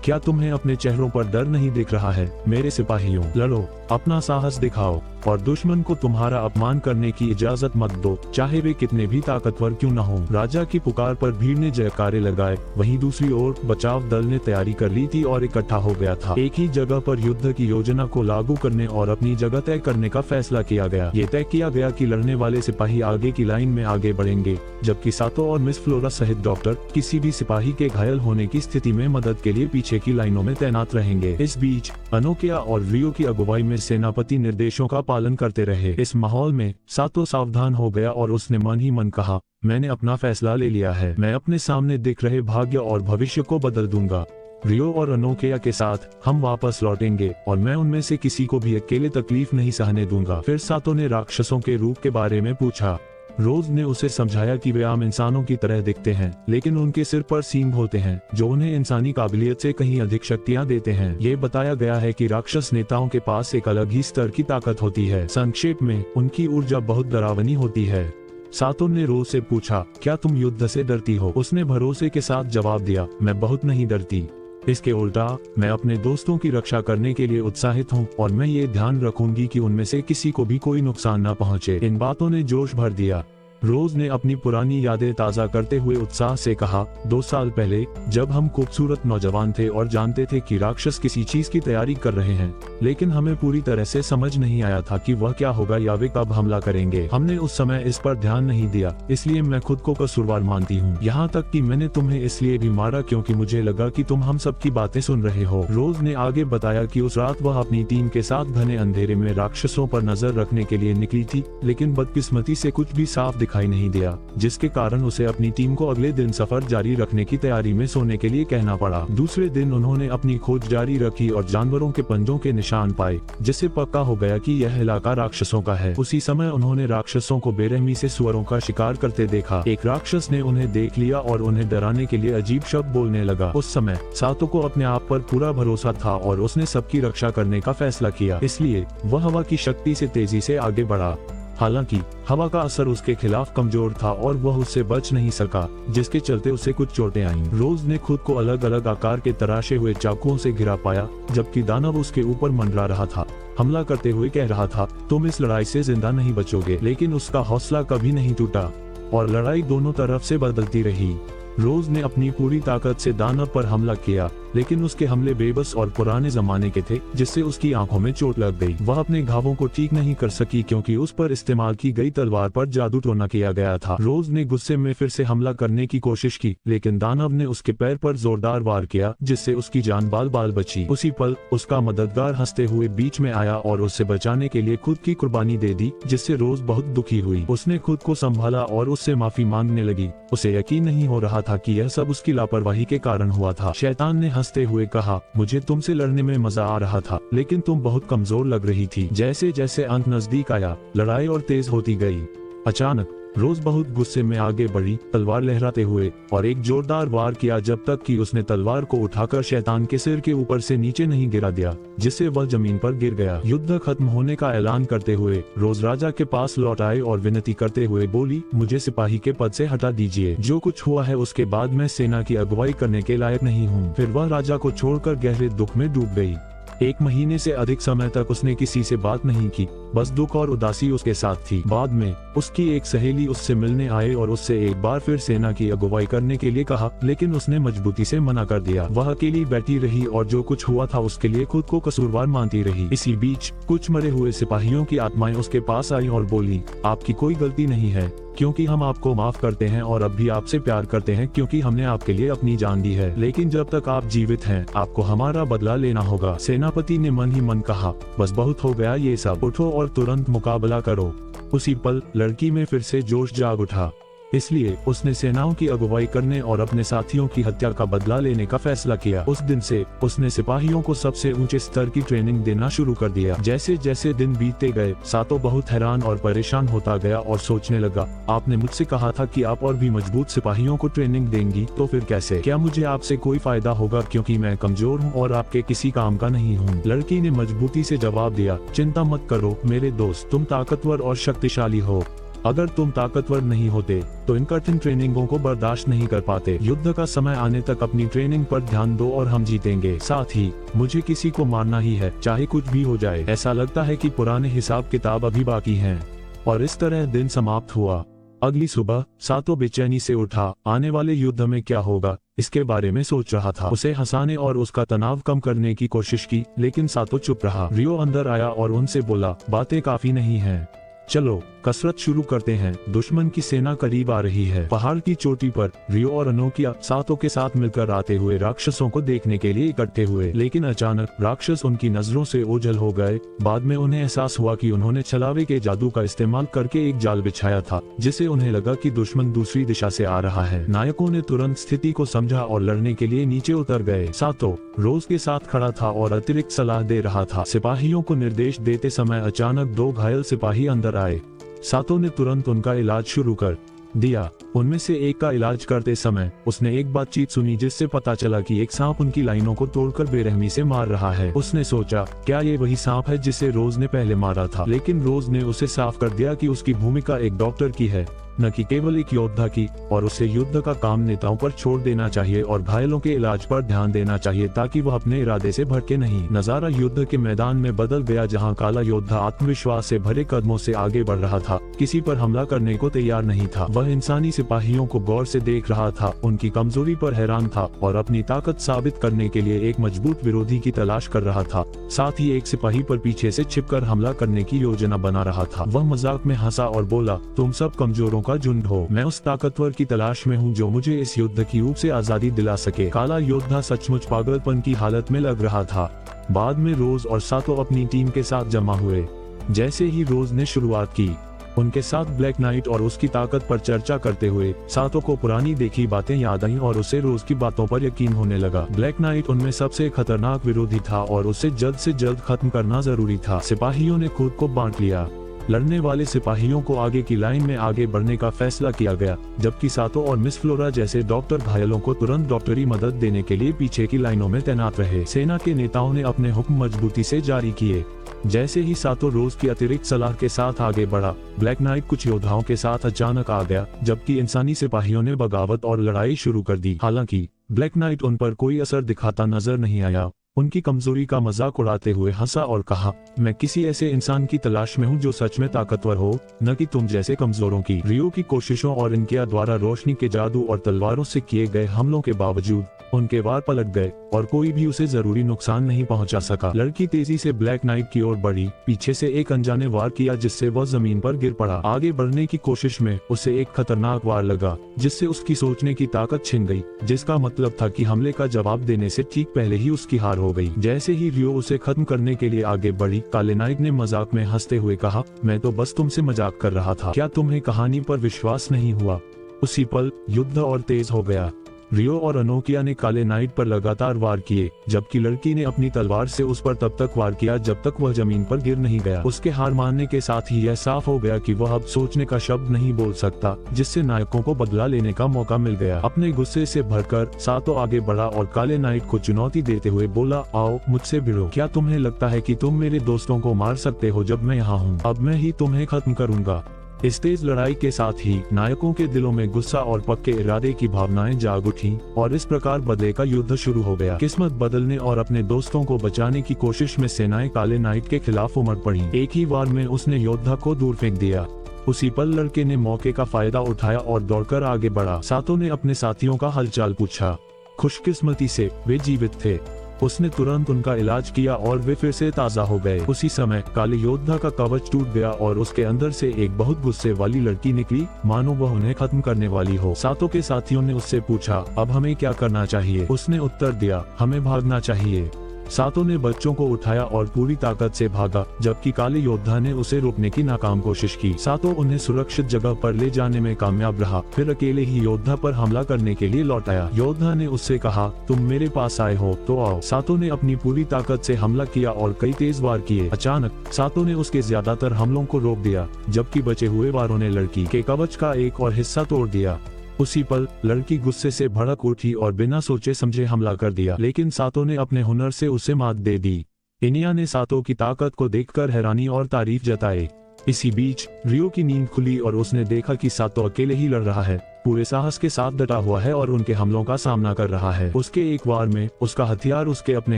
Speaker 1: क्या तुम्हें अपने चेहरों पर डर नहीं दिख रहा है? मेरे सिपाहियों, लड़ो, अपना साहस दिखाओ और दुश्मन को तुम्हारा अपमान करने की इजाजत मत दो, चाहे वे कितने भी ताकतवर क्यों न हो। राजा की पुकार पर भीड़ ने जयकारे लगाए। वहीं दूसरी ओर बचाव दल ने तैयारी कर ली थी और इकट्ठा हो गया था। एक ही जगह पर युद्ध की योजना को लागू करने और अपनी जगह तय करने का फैसला किया गया। ये तय किया गया कि लड़ने वाले सिपाही आगे की लाइन में आगे बढ़ेंगे, जबकि सातो और मिस फ्लोरा सहित डॉक्टर किसी भी सिपाही के घायल होने की स्थिति में मदद के लिए पीछे की लाइनों में तैनात रहेंगे। इस बीच अनोकिया और रियो की अगुवाई में सेनापति निर्देशों का पालन करते रहे। इस माहौल में सातो सावधान हो गया और उसने मन ही मन कहा, मैंने अपना फैसला ले लिया है। मैं अपने सामने दिख रहे भाग्य और भविष्य को बदल दूंगा। रियो और अनोकिया के साथ हम वापस लौटेंगे और मैं उनमें से किसी को भी अकेले तकलीफ नहीं सहने दूंगा। फिर सातो ने राक्षसों के रूप के बारे में पूछा। रोज ने उसे समझाया कि वे आम इंसानों की तरह दिखते हैं, लेकिन उनके सिर पर सींग होते हैं जो उन्हें इंसानी काबिलियत से कहीं अधिक शक्तियां देते हैं। ये बताया गया है कि राक्षस नेताओं के पास एक अलग ही स्तर की ताकत होती है। संक्षेप में, उनकी ऊर्जा बहुत डरावनी होती है। सातो ने रोज से पूछा, क्या तुम युद्ध से डरती हो? उसने भरोसे के साथ जवाब दिया, मैं बहुत नहीं डरती। इसके उल्टा मैं अपने दोस्तों की रक्षा करने के लिए उत्साहित हूँ और मैं ये ध्यान रखूंगी कि उनमें से किसी को भी कोई नुकसान न पहुँचे। इन बातों ने जोश भर दिया। रोज ने अपनी पुरानी यादें ताज़ा करते हुए उत्साह से कहा, 2 साल पहले जब हम खूबसूरत नौजवान थे और जानते थे कि राक्षस किसी चीज की तैयारी कर रहे हैं, लेकिन हमें पूरी तरह से समझ नहीं आया था कि वह क्या होगा या वे कब हमला करेंगे। हमने उस समय इस पर ध्यान नहीं दिया, इसलिए मैं खुद को कसूरवार मानती हूँ। यहाँ तक कि मैंने तुम्हें इसलिए भी मारा क्योंकि मुझे लगा कि तुम हम सबकी बातें सुन रहे हो। रोज ने आगे बताया कि उस रात वह अपनी टीम के साथ घने अंधेरे में राक्षसों पर नजर रखने के लिए निकली थी, लेकिन बदकिस्मती से कुछ भी साफ दिखाई नहीं दिया, जिसके कारण उसे अपनी टीम को अगले दिन सफर जारी रखने की तैयारी में सोने के लिए कहना पड़ा। दूसरे दिन उन्होंने अपनी खोज जारी रखी और जानवरों के पंजों के निशान पाए, जिससे पक्का हो गया कि यह इलाका राक्षसों का है। उसी समय उन्होंने राक्षसों को बेरहमी से सुअरों का शिकार करते देखा। एक राक्षस ने उन्हें देख लिया और उन्हें डराने के लिए अजीब शब्द बोलने लगा। उस समय सातो को अपने आप पर पूरा भरोसा था और उसने सबकी रक्षा करने का फैसला किया, इसलिए वह हवा की शक्ति से तेजी से आगे बढ़ा। हालांकि हवा का असर उसके खिलाफ कमजोर था और वह उससे बच नहीं सका, जिसके चलते उसे कुछ चोटें आईं। रोज ने खुद को अलग अलग आकार के तराशे हुए चाकुओं से घिरा पाया, जबकि दानव उसके ऊपर मंडरा रहा था, हमला करते हुए कह रहा था, तुम इस लड़ाई से जिंदा नहीं बचोगे। लेकिन उसका हौसला कभी नहीं टूटा और लड़ाई दोनों तरफ से बदलती रही। रोज ने अपनी पूरी ताकत से दानव पर हमला किया, लेकिन उसके हमले बेबस और पुराने जमाने के थे, जिससे उसकी आंखों में चोट लग गई। वह अपने घावों को ठीक नहीं कर सकी क्योंकि उस पर इस्तेमाल की गई तलवार पर जादू टोना किया गया था। रोज ने गुस्से में फिर से हमला करने की कोशिश की, लेकिन दानव ने उसके पैर पर जोरदार वार किया, जिससे उसकी जान बाल बाल बची। उसी पल उसका मददगार हंसते हुए बीच में आया और उससे बचाने के लिए खुद की कुर्बानी दे दी, जिससे रोज बहुत दुखी हुई। उसने खुद को संभाला और उससे माफी मांगने लगी। उसे यकीन नहीं हो रहा था कि यह सब उसकी लापरवाही के कारण हुआ था। शैतान ने हंसते हुए कहा, मुझे तुमसे लड़ने में मजा आ रहा था, लेकिन तुम बहुत कमजोर लग रही थी। जैसे जैसे अंत नजदीक आया, लड़ाई और तेज होती गई। अचानक रोज बहुत गुस्से में आगे बढ़ी, तलवार लहराते हुए, और एक जोरदार वार किया जब तक कि उसने तलवार को उठाकर शैतान के सिर के ऊपर से नीचे नहीं गिरा दिया, जिससे वह जमीन पर गिर गया। युद्ध खत्म होने का ऐलान करते हुए रोज राजा के पास लौट आए और विनती करते हुए बोली, मुझे सिपाही के पद से हटा दीजिए। जो कुछ हुआ है उसके बाद मैं सेना की अगुवाई करने के लायक नहीं हूँ। फिर वह राजा को छोड़कर गहरे दुख में डूब गई। 1 महीने से अधिक समय तक उसने किसी से बात नहीं की, बस दुख और उदासी उसके साथ थी। बाद में उसकी एक सहेली उससे मिलने आए और उससे एक बार फिर सेना की अगुवाई करने के लिए कहा, लेकिन उसने मजबूती से मना कर दिया। वह अकेली बैठी रही और जो कुछ हुआ था उसके लिए खुद को कसूरवार मानती रही। इसी बीच कुछ मरे हुए सिपाहियों की आत्माएं उसके पास आई और बोली, आपकी कोई गलती नहीं है, क्योंकि हम आपको माफ करते हैं और अब भी आपसे प्यार करते हैं, क्योंकि हमने आपके लिए अपनी जान दी है। लेकिन जब तक आप जीवित हैं, आपको हमारा बदला लेना होगा। सेनापति ने मन ही मन कहा, बस बहुत हो गया ये सब, उठो और तुरंत मुकाबला करो। उसी पल लड़की में फिर से जोश जाग उठा। इसलिए उसने सेनाओं की अगुवाई करने और अपने साथियों की हत्या का बदला लेने का फैसला किया। उस दिन से उसने सिपाहियों को सबसे ऊंचे स्तर की ट्रेनिंग देना शुरू कर दिया। जैसे जैसे दिन बीतते गए, सातो बहुत हैरान और परेशान होता गया और सोचने लगा, आपने मुझसे कहा था कि आप और भी मजबूत सिपाहियों को ट्रेनिंग देंगी, तो फिर कैसे? क्या मुझे आपसे कोई फायदा होगा क्योंकि मैं कमजोर हूँ और आपके किसी काम का नहीं हूँ? लड़की ने मजबूती से जवाब दिया, चिंता मत करो मेरे दोस्त, तुम ताकतवर और शक्तिशाली हो। अगर तुम ताकतवर नहीं होते तो इन कठिन ट्रेनिंगों को बर्दाश्त नहीं कर पाते। युद्ध का समय आने तक अपनी ट्रेनिंग पर ध्यान दो और हम जीतेंगे। साथ ही मुझे किसी को मारना ही है, चाहे कुछ भी हो जाए। ऐसा लगता है कि पुराने हिसाब किताब अभी बाकी हैं। और इस तरह दिन समाप्त हुआ। अगली सुबह सातो बेचैनी से उठा। आने वाले युद्ध में क्या होगा इसके बारे में सोच रहा था। उसे हंसाने और उसका तनाव कम करने की कोशिश की, लेकिन सातो चुप रहा। रियो अंदर आया और उनसे बोला, बातें काफी नहीं हैं, चलो कसरत शुरू करते हैं। दुश्मन की सेना करीब आ रही है। पहाड़ की चोटी पर रियो और अनोकिया सातो के साथ मिलकर आते हुए राक्षसों को देखने के लिए इकट्ठे हुए, लेकिन अचानक राक्षस उनकी नजरों से ओझल हो गए। बाद में उन्हें एहसास हुआ कि उन्होंने छलावे के जादू का इस्तेमाल करके एक जाल बिछाया था, जिसे उन्हें लगा कि दुश्मन दूसरी दिशा से आ रहा है। नायकों ने तुरंत स्थिति को समझा और लड़ने के लिए नीचे उतर गए। सातो रोज के साथ खड़ा था और अतिरिक्त सलाह दे रहा था। सिपाहियों को निर्देश देते समय अचानक 2 घायल सिपाही अंदर आए। सातो ने तुरंत उनका इलाज शुरू कर दिया। उनमें से एक का इलाज करते समय उसने एक बातचीत सुनी, जिससे पता चला कि एक सांप उनकी लाइनों को तोड़कर बेरहमी से मार रहा है। उसने सोचा, क्या ये वही सांप है जिसे रोज ने पहले मारा था? लेकिन रोज ने उसे साफ कर दिया कि उसकी भूमिका एक डॉक्टर की है, न कि केवल एक योद्धा की, और उसे युद्ध का काम नेताओं पर छोड़ देना चाहिए और घायलों के इलाज पर ध्यान देना चाहिए ताकि वह अपने इरादे से भटके नहीं। नजारा युद्ध के मैदान में बदल गया, जहां काला योद्धा आत्मविश्वास से भरे कदमों से आगे बढ़ रहा था, किसी पर हमला करने को तैयार नहीं था। वह इंसानी सिपाहियों को गौर से देख रहा था, उनकी कमजोरी पर हैरान था और अपनी ताकत साबित करने के लिए एक मजबूत विरोधी की तलाश कर रहा था। साथ ही एक सिपाही पर पीछे से छिपकर हमला करने की योजना बना रहा था। वह मजाक में हंसा और बोला, तुम सब कमजोरों का झुंड हो, मैं उस ताकतवर की तलाश में हूँ जो मुझे इस युद्ध की ऊब से आजादी दिला सके। काला योद्धा सचमुच पागलपन की हालत में लग रहा था। बाद में रोज और सातो अपनी टीम के साथ जमा हुए। जैसे ही रोज ने शुरुआत की, उनके साथ ब्लैक नाइट और उसकी ताकत पर चर्चा करते हुए सातो को पुरानी देखी बातें याद आईं और उसे रोज की बातों पर यकीन होने लगा। ब्लैक नाइट उनमें सबसे खतरनाक विरोधी था और उसे जल्द से जल्द खत्म करना जरूरी था। सिपाहियों ने खुद को बांट लिया। लड़ने वाले सिपाहियों को आगे की लाइन में आगे बढ़ने का फैसला किया गया, जबकि सातो और मिस फ्लोरा जैसे डॉक्टर घायलों को तुरंत डॉक्टरी मदद देने के लिए पीछे की लाइनों में तैनात रहे। सेना के नेताओं ने अपने हुक्म मजबूती से जारी किए। जैसे ही सातो रोज की अतिरिक्त सलाह के साथ आगे बढ़ा, ब्लैक नाइट कुछ योद्धाओं के साथ अचानक आ गया, जबकि इंसानी सिपाहियों ने बगावत और लड़ाई शुरू कर दी। हालांकि ब्लैक नाइट उन पर कोई असर दिखाता नजर नहीं आया। उनकी कमजोरी का मजाक उड़ाते हुए हंसा और कहा, मैं किसी ऐसे इंसान की तलाश में हूँ जो सच में ताकतवर हो, न कि तुम जैसे कमजोरों की। रियो की कोशिशों और इनके द्वारा रोशनी के जादू और तलवारों से किए गए हमलों के बावजूद उनके वार पलट गए और कोई भी उसे जरूरी नुकसान नहीं पहुंचा सका। लड़की तेजी से ब्लैक नाइट की ओर बढ़ी। पीछे से एक अनजाने वार किया, जिससे वह जमीन पर गिर पड़ा। आगे बढ़ने की कोशिश में उसे एक खतरनाक वार लगा, जिससे उसकी सोचने की ताकत छिन गई, जिसका मतलब था कि हमले का जवाब देने से ठीक पहले ही उसकी हार हो गई। जैसे ही रियो उसे खत्म करने के लिए आगे बढ़ी, काले नाइट ने मजाक में हंसते हुए कहा, मैं तो बस तुमसे मजाक कर रहा था, क्या तुम्हें कहानी पर विश्वास नहीं हुआ? उसी पल युद्ध और तेज हो गया। रियो और अनोकिया ने काले नाइट पर लगातार वार किए, जबकि लड़की ने अपनी तलवार से उस पर तब तक वार किया जब तक वह जमीन पर गिर नहीं गया। उसके हार मानने के साथ ही यह साफ हो गया कि वह अब सोचने का शब्द नहीं बोल सकता, जिससे नायकों को बदला लेने का मौका मिल गया। अपने गुस्से से भरकर सातो आगे बढ़ा और काले नाइट को चुनौती देते हुए बोला, आओ मुझसे भिड़ो। क्या तुम्हें लगता है कि तुम मेरे दोस्तों को मार सकते हो जब मैं यहाँ हूँ? अब मैं ही तुम्हें खत्म करूँगा। इस तेज लड़ाई के साथ ही नायकों के दिलों में गुस्सा और पक्के इरादे की भावनाएं जाग उठी और इस प्रकार बदले का युद्ध शुरू हो गया। किस्मत बदलने और अपने दोस्तों को बचाने की कोशिश में सेनाएं काले नाइट के खिलाफ उमड़ पड़ी। एक ही वार में उसने योद्धा को दूर फेंक दिया। उसी पल लड़के ने मौके का फायदा उठाया और दौड़कर आगे बढ़ा। सातो ने अपने साथियों का हालचाल पूछा। खुशकिस्मती से वे जीवित थे। उसने तुरंत उनका इलाज किया और वे फिर से ताज़ा हो गए। उसी समय काले योद्धा का कवच टूट गया और उसके अंदर से एक बहुत गुस्से वाली लड़की निकली, मानो वह उन्हें खत्म करने वाली हो। सातो के साथियों ने उससे पूछा, अब हमें क्या करना चाहिए? उसने उत्तर दिया, हमें भागना चाहिए। सातो ने बच्चों को उठाया और पूरी ताकत से भागा, जबकि काले योद्धा ने उसे रोकने की नाकाम कोशिश की। सातो उन्हें सुरक्षित जगह पर ले जाने में कामयाब रहा, फिर अकेले ही योद्धा पर हमला करने के लिए लौट आया। योद्धा ने उससे कहा, तुम मेरे पास आए हो तो आओ। सातो ने अपनी पूरी ताकत से हमला किया और कई तेज वार किए। अचानक सातो ने उसके ज्यादातर हमलों को रोक दिया, जबकि बचे हुए वारों ने लड़की के कवच का एक और हिस्सा तोड़ दिया। उसी पल लड़की गुस्से से भड़क उठी और बिना सोचे समझे हमला कर दिया, लेकिन सातो ने अपने हुनर से उसे मात दे दी। इनिया ने सातो की ताकत को देखकर हैरानी और तारीफ जताई। इसी बीच रियो की नींद खुली और उसने देखा कि सातो अकेले ही लड़ रहा है, पूरे साहस के साथ डटा हुआ है और उनके हमलों का सामना कर रहा है। उसके एक वार में उसका हथियार उसके अपने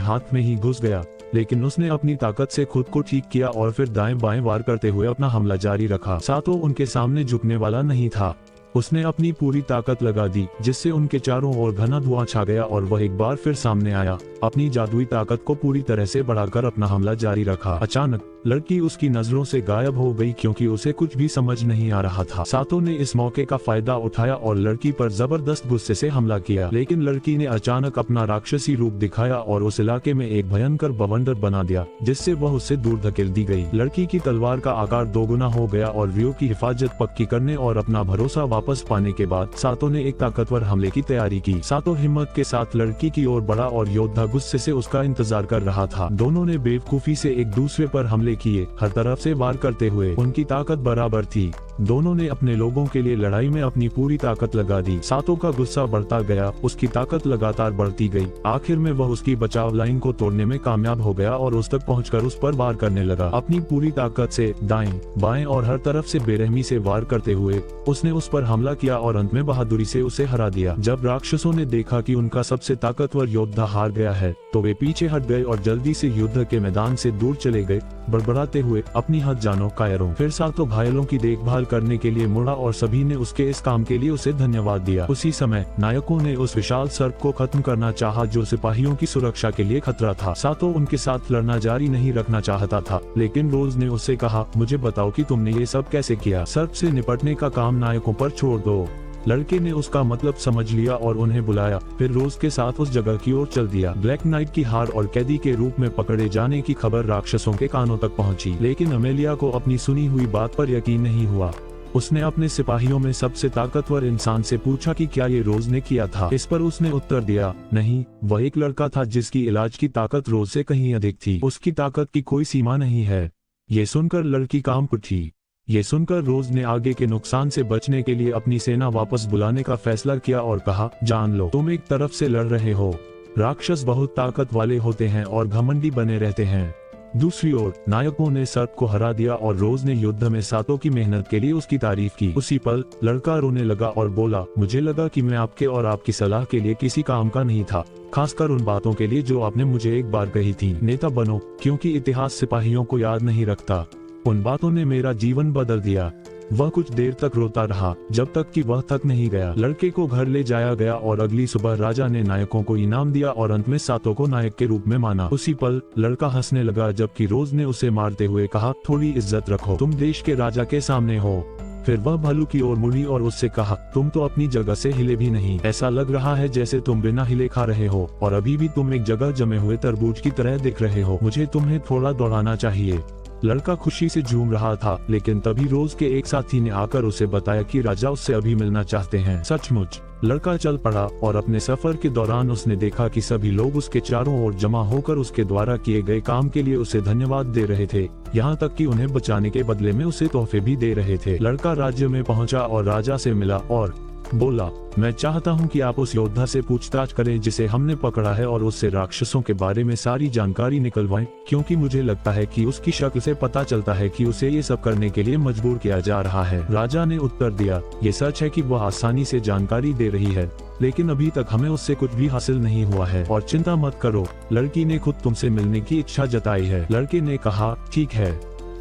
Speaker 1: हाथ में ही घुस गया, लेकिन उसने अपनी ताकत से खुद को ठीक किया और फिर दाएं बाएं वार करते हुए अपना हमला जारी रखा। सातो उनके सामने झुकने वाला नहीं था। उसने अपनी पूरी ताकत लगा दी, जिससे उनके चारों ओर घना धुआं छा गया और वह एक बार फिर सामने आया, अपनी जादुई ताकत को पूरी तरह से बढ़ाकर अपना हमला जारी रखा। अचानक लड़की उसकी नजरों से गायब हो गई, क्योंकि उसे कुछ भी समझ नहीं आ रहा था। सातो ने इस मौके का फायदा उठाया और लड़की पर जबरदस्त गुस्से से हमला किया, लेकिन लड़की ने अचानक अपना राक्षसी रूप दिखाया और उस इलाके में एक भयंकर बवंडर बना दिया, जिससे वह उससे दूर धकेल दी गई। लड़की की तलवार का आकार दोगुना हो गया और रियो की हिफाजत पक्की करने और अपना भरोसा वापस पाने के बाद सातो ने एक ताकतवर हमले की तैयारी की। सातो हिम्मत के साथ लड़की की ओर बढ़ा और योद्धा गुस्से से उसका इंतजार कर रहा था। दोनों ने बेवकूफी से एक दूसरे पर हमले किए, हर तरफ से वार करते हुए। उनकी ताकत बराबर थी। दोनों ने अपने लोगों के लिए लड़ाई में अपनी पूरी ताकत लगा दी। सातो का गुस्सा बढ़ता गया, उसकी ताकत लगातार बढ़ती गई। आखिर में वह उसकी बचाव लाइन को तोड़ने में कामयाब हो गया और उस तक पहुंचकर उस पर वार करने लगा। अपनी पूरी ताकत से दाएं बाएं और हर तरफ से बेरहमी से वार करते हुए उसने उस पर हमला किया और अंत में बहादुरी से उसे हरा दिया। जब राक्षसों ने देखा कि उनका सबसे ताकतवर योद्धा हार गया है, तो वे पीछे हट गए और जल्दी से युद्ध के मैदान से दूर चले गए, बड़बड़ाते हुए, अपनी हद जानो कायरों। फिर सातो घायलों की देखभाल करने के लिए मुड़ा और सभी ने उसके इस काम के लिए उसे धन्यवाद दिया। उसी समय नायकों ने उस विशाल सर्प को खत्म करना चाहा, जो सिपाहियों की सुरक्षा के लिए खतरा था। सातो उनके साथ लड़ना जारी नहीं रखना चाहता था, लेकिन रोज ने उससे कहा, मुझे बताओ कि तुमने ये सब कैसे किया। सर्प से निपटने का काम नायकों पर छोड़ दो। लड़के ने उसका मतलब समझ लिया और उन्हें बुलाया, फिर रोज के साथ उस जगह की ओर चल दिया। ब्लैक नाइट की हार और कैदी के रूप में पकड़े जाने की खबर राक्षसों के कानों तक पहुंची, लेकिन अमेलिया को अपनी सुनी हुई बात पर यकीन नहीं हुआ। उसने अपने सिपाहियों में सबसे ताकतवर इंसान से पूछा कि क्या ये रोज ने किया था। इस पर उसने उत्तर दिया, नहीं, वह एक लड़का था जिसकी इलाज की ताकत रोज से कहीं अधिक थी। उसकी ताकत की कोई सीमा नहीं है। ये सुनकर लड़की कांप उठी। ये सुनकर रोज ने आगे के नुकसान से बचने के लिए अपनी सेना वापस बुलाने का फैसला किया और कहा, जान लो, तुम एक तरफ से लड़ रहे हो। राक्षस बहुत ताकत वाले होते हैं और घमंडी बने रहते हैं। दूसरी ओर नायकों ने सर्प को हरा दिया और रोज ने युद्ध में सातो की मेहनत के लिए उसकी तारीफ की। उसी पल लड़का रोने लगा और बोला, मुझे लगा कि मैं आपके और आपकी सलाह के लिए किसी काम का नहीं था, खासकर उन बातों के लिए जो आपने मुझे एक बार कही थी। नेता बनो, क्योंकि इतिहास सिपाहियों को याद नहीं रखता। उन बातों ने मेरा जीवन बदल दिया। वह कुछ देर तक रोता रहा, जब तक कि वह थक नहीं गया। लड़के को घर ले जाया गया और अगली सुबह राजा ने नायकों को इनाम दिया और अंत में सातो को नायक के रूप में माना। उसी पल लड़का हंसने लगा, जबकि रोज ने उसे मारते हुए कहा, थोड़ी इज्जत रखो, तुम देश के राजा के सामने हो। फिर वह भालू की ओर मुड़ी और उससे कहा, तुम तो अपनी जगह से हिले भी नहीं। ऐसा लग रहा है जैसे तुम बिना हिले खा रहे हो और अभी भी तुम एक जगह जमे हुए तरबूज की तरह दिख रहे हो। मुझे तुम्हें थोड़ा दौड़ाना चाहिए। लड़का खुशी से झूम रहा था, लेकिन तभी रोज के एक साथी ने आकर उसे बताया कि राजा उससे अभी मिलना चाहते हैं। सचमुच लड़का चल पड़ा और अपने सफर के दौरान उसने देखा कि सभी लोग उसके चारों ओर जमा होकर उसके द्वारा किए गए काम के लिए उसे धन्यवाद दे रहे थे, यहाँ तक कि उन्हें बचाने के बदले में उसे तोहफे भी दे रहे थे। लड़का राज्य में पहुंचा और राजा से मिला और बोला, मैं चाहता हूं कि आप उस योद्धा से पूछताछ करें जिसे हमने पकड़ा है और उससे राक्षसों के बारे में सारी जानकारी निकलवाएं, क्योंकि मुझे लगता है कि उसकी शक्ल से पता चलता है कि उसे ये सब करने के लिए मजबूर किया जा रहा है। राजा ने उत्तर दिया, ये सच है कि वह आसानी से जानकारी दे रही है, लेकिन अभी तक हमें उससे कुछ भी हासिल नहीं हुआ है। और चिंता मत करो, लड़की ने खुद तुमसे मिलने की इच्छा जताई है। लड़के ने कहा, ठीक है,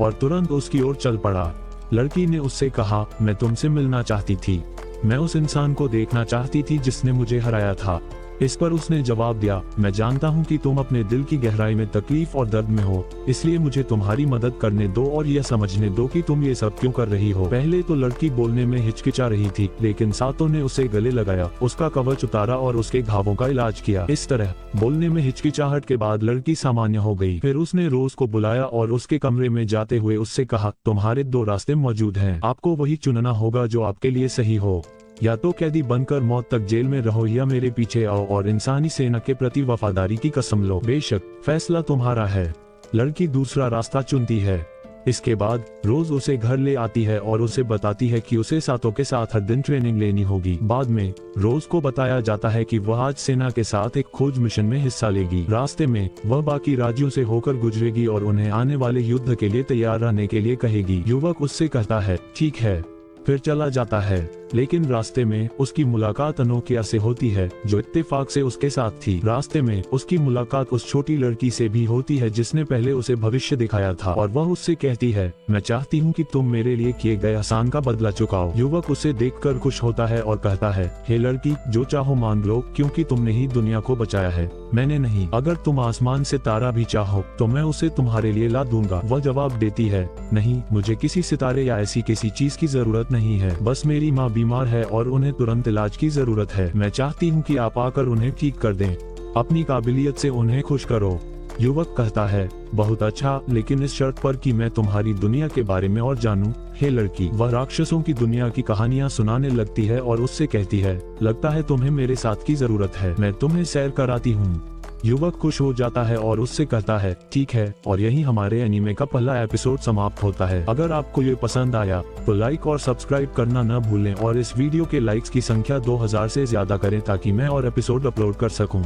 Speaker 1: और तुरंत उसकी ओर चल पड़ा। लड़की ने उससे कहा, मैं तुमसे मिलना चाहती थी। मैं उस इंसान को देखना चाहती थी जिसने मुझे हराया था। इस पर उसने जवाब दिया, मैं जानता हूँ कि तुम अपने दिल की गहराई में तकलीफ और दर्द में हो, इसलिए मुझे तुम्हारी मदद करने दो और यह समझने दो कि तुम ये सब क्यों कर रही हो। पहले तो लड़की बोलने में हिचकिचा रही थी, लेकिन सातो ने उसे गले लगाया, उसका कवच उतारा और उसके घावों का इलाज किया। इस तरह बोलने में हिचकिचाहट के बाद लड़की सामान्य हो गई। फिर उसने रोज को बुलाया और उसके कमरे में जाते हुए उससे कहा, तुम्हारे दो रास्ते मौजूद हैं, आपको वही चुनना होगा जो आपके लिए सही हो। या तो कैदी बनकर मौत तक जेल में रहो या मेरे पीछे आओ और इंसानी सेना के प्रति वफादारी की कसम लो। बेशक फैसला तुम्हारा है। लड़की दूसरा रास्ता चुनती है। इसके बाद रोज उसे घर ले आती है और उसे बताती है कि उसे सातों के साथ हर दिन ट्रेनिंग लेनी होगी। बाद में रोज को बताया जाता है कि वह आज सेना के साथ एक खोज मिशन में हिस्सा लेगी। रास्ते में वह बाकी राज्यों से होकर गुजरेगी और उन्हें आने वाले युद्ध के लिए तैयार रहने के लिए कहेगी। युवक उससे कहता है, ठीक है, फिर चला जाता है। लेकिन रास्ते में उसकी मुलाकात अनोखिया से होती है, जो इत्तेफाक से उसके साथ थी। रास्ते में उसकी मुलाकात उस छोटी लड़की से भी होती है जिसने पहले उसे भविष्य दिखाया था, और वह उससे कहती है, मैं चाहती हूँ कि तुम मेरे लिए किए गए एहसान का बदला चुकाओ। युवक उसे देखकर खुश होता है और कहता है, हे लड़की, जो चाहो मांग लो, क्योंकि तुमने ही दुनिया को बचाया है, मैंने नहीं। अगर तुम आसमान से तारा भी चाहो तो मैं उसे तुम्हारे लिए ला दूंगा। वह जवाब देती है, नहीं, मुझे किसी सितारे या ऐसी किसी चीज की जरूरत नहीं है, बस मेरी माँ बीमार है और उन्हें तुरंत इलाज की जरूरत है। मैं चाहती हूँ कि आप आकर उन्हें ठीक कर दें, अपनी काबिलियत से उन्हें खुश करो। युवक कहता है, बहुत अच्छा, लेकिन इस शर्त पर कि मैं तुम्हारी दुनिया के बारे में और जानूं। हे लड़की, वह राक्षसों की दुनिया की कहानियाँ सुनाने लगती है और उससे कहती है, लगता है तुम्हें मेरे साथ की जरूरत है, मैं तुम्हें सैर कराती हूँ। युवक खुश हो जाता है और उससे कहता है, ठीक है, और यही हमारे एनीमे का पहला एपिसोड समाप्त होता है। अगर आपको ये पसंद आया तो लाइक और सब्सक्राइब करना न भूलें और इस वीडियो के लाइक्स की संख्या 2000 से ज्यादा करें ताकि मैं और एपिसोड अपलोड कर सकूं।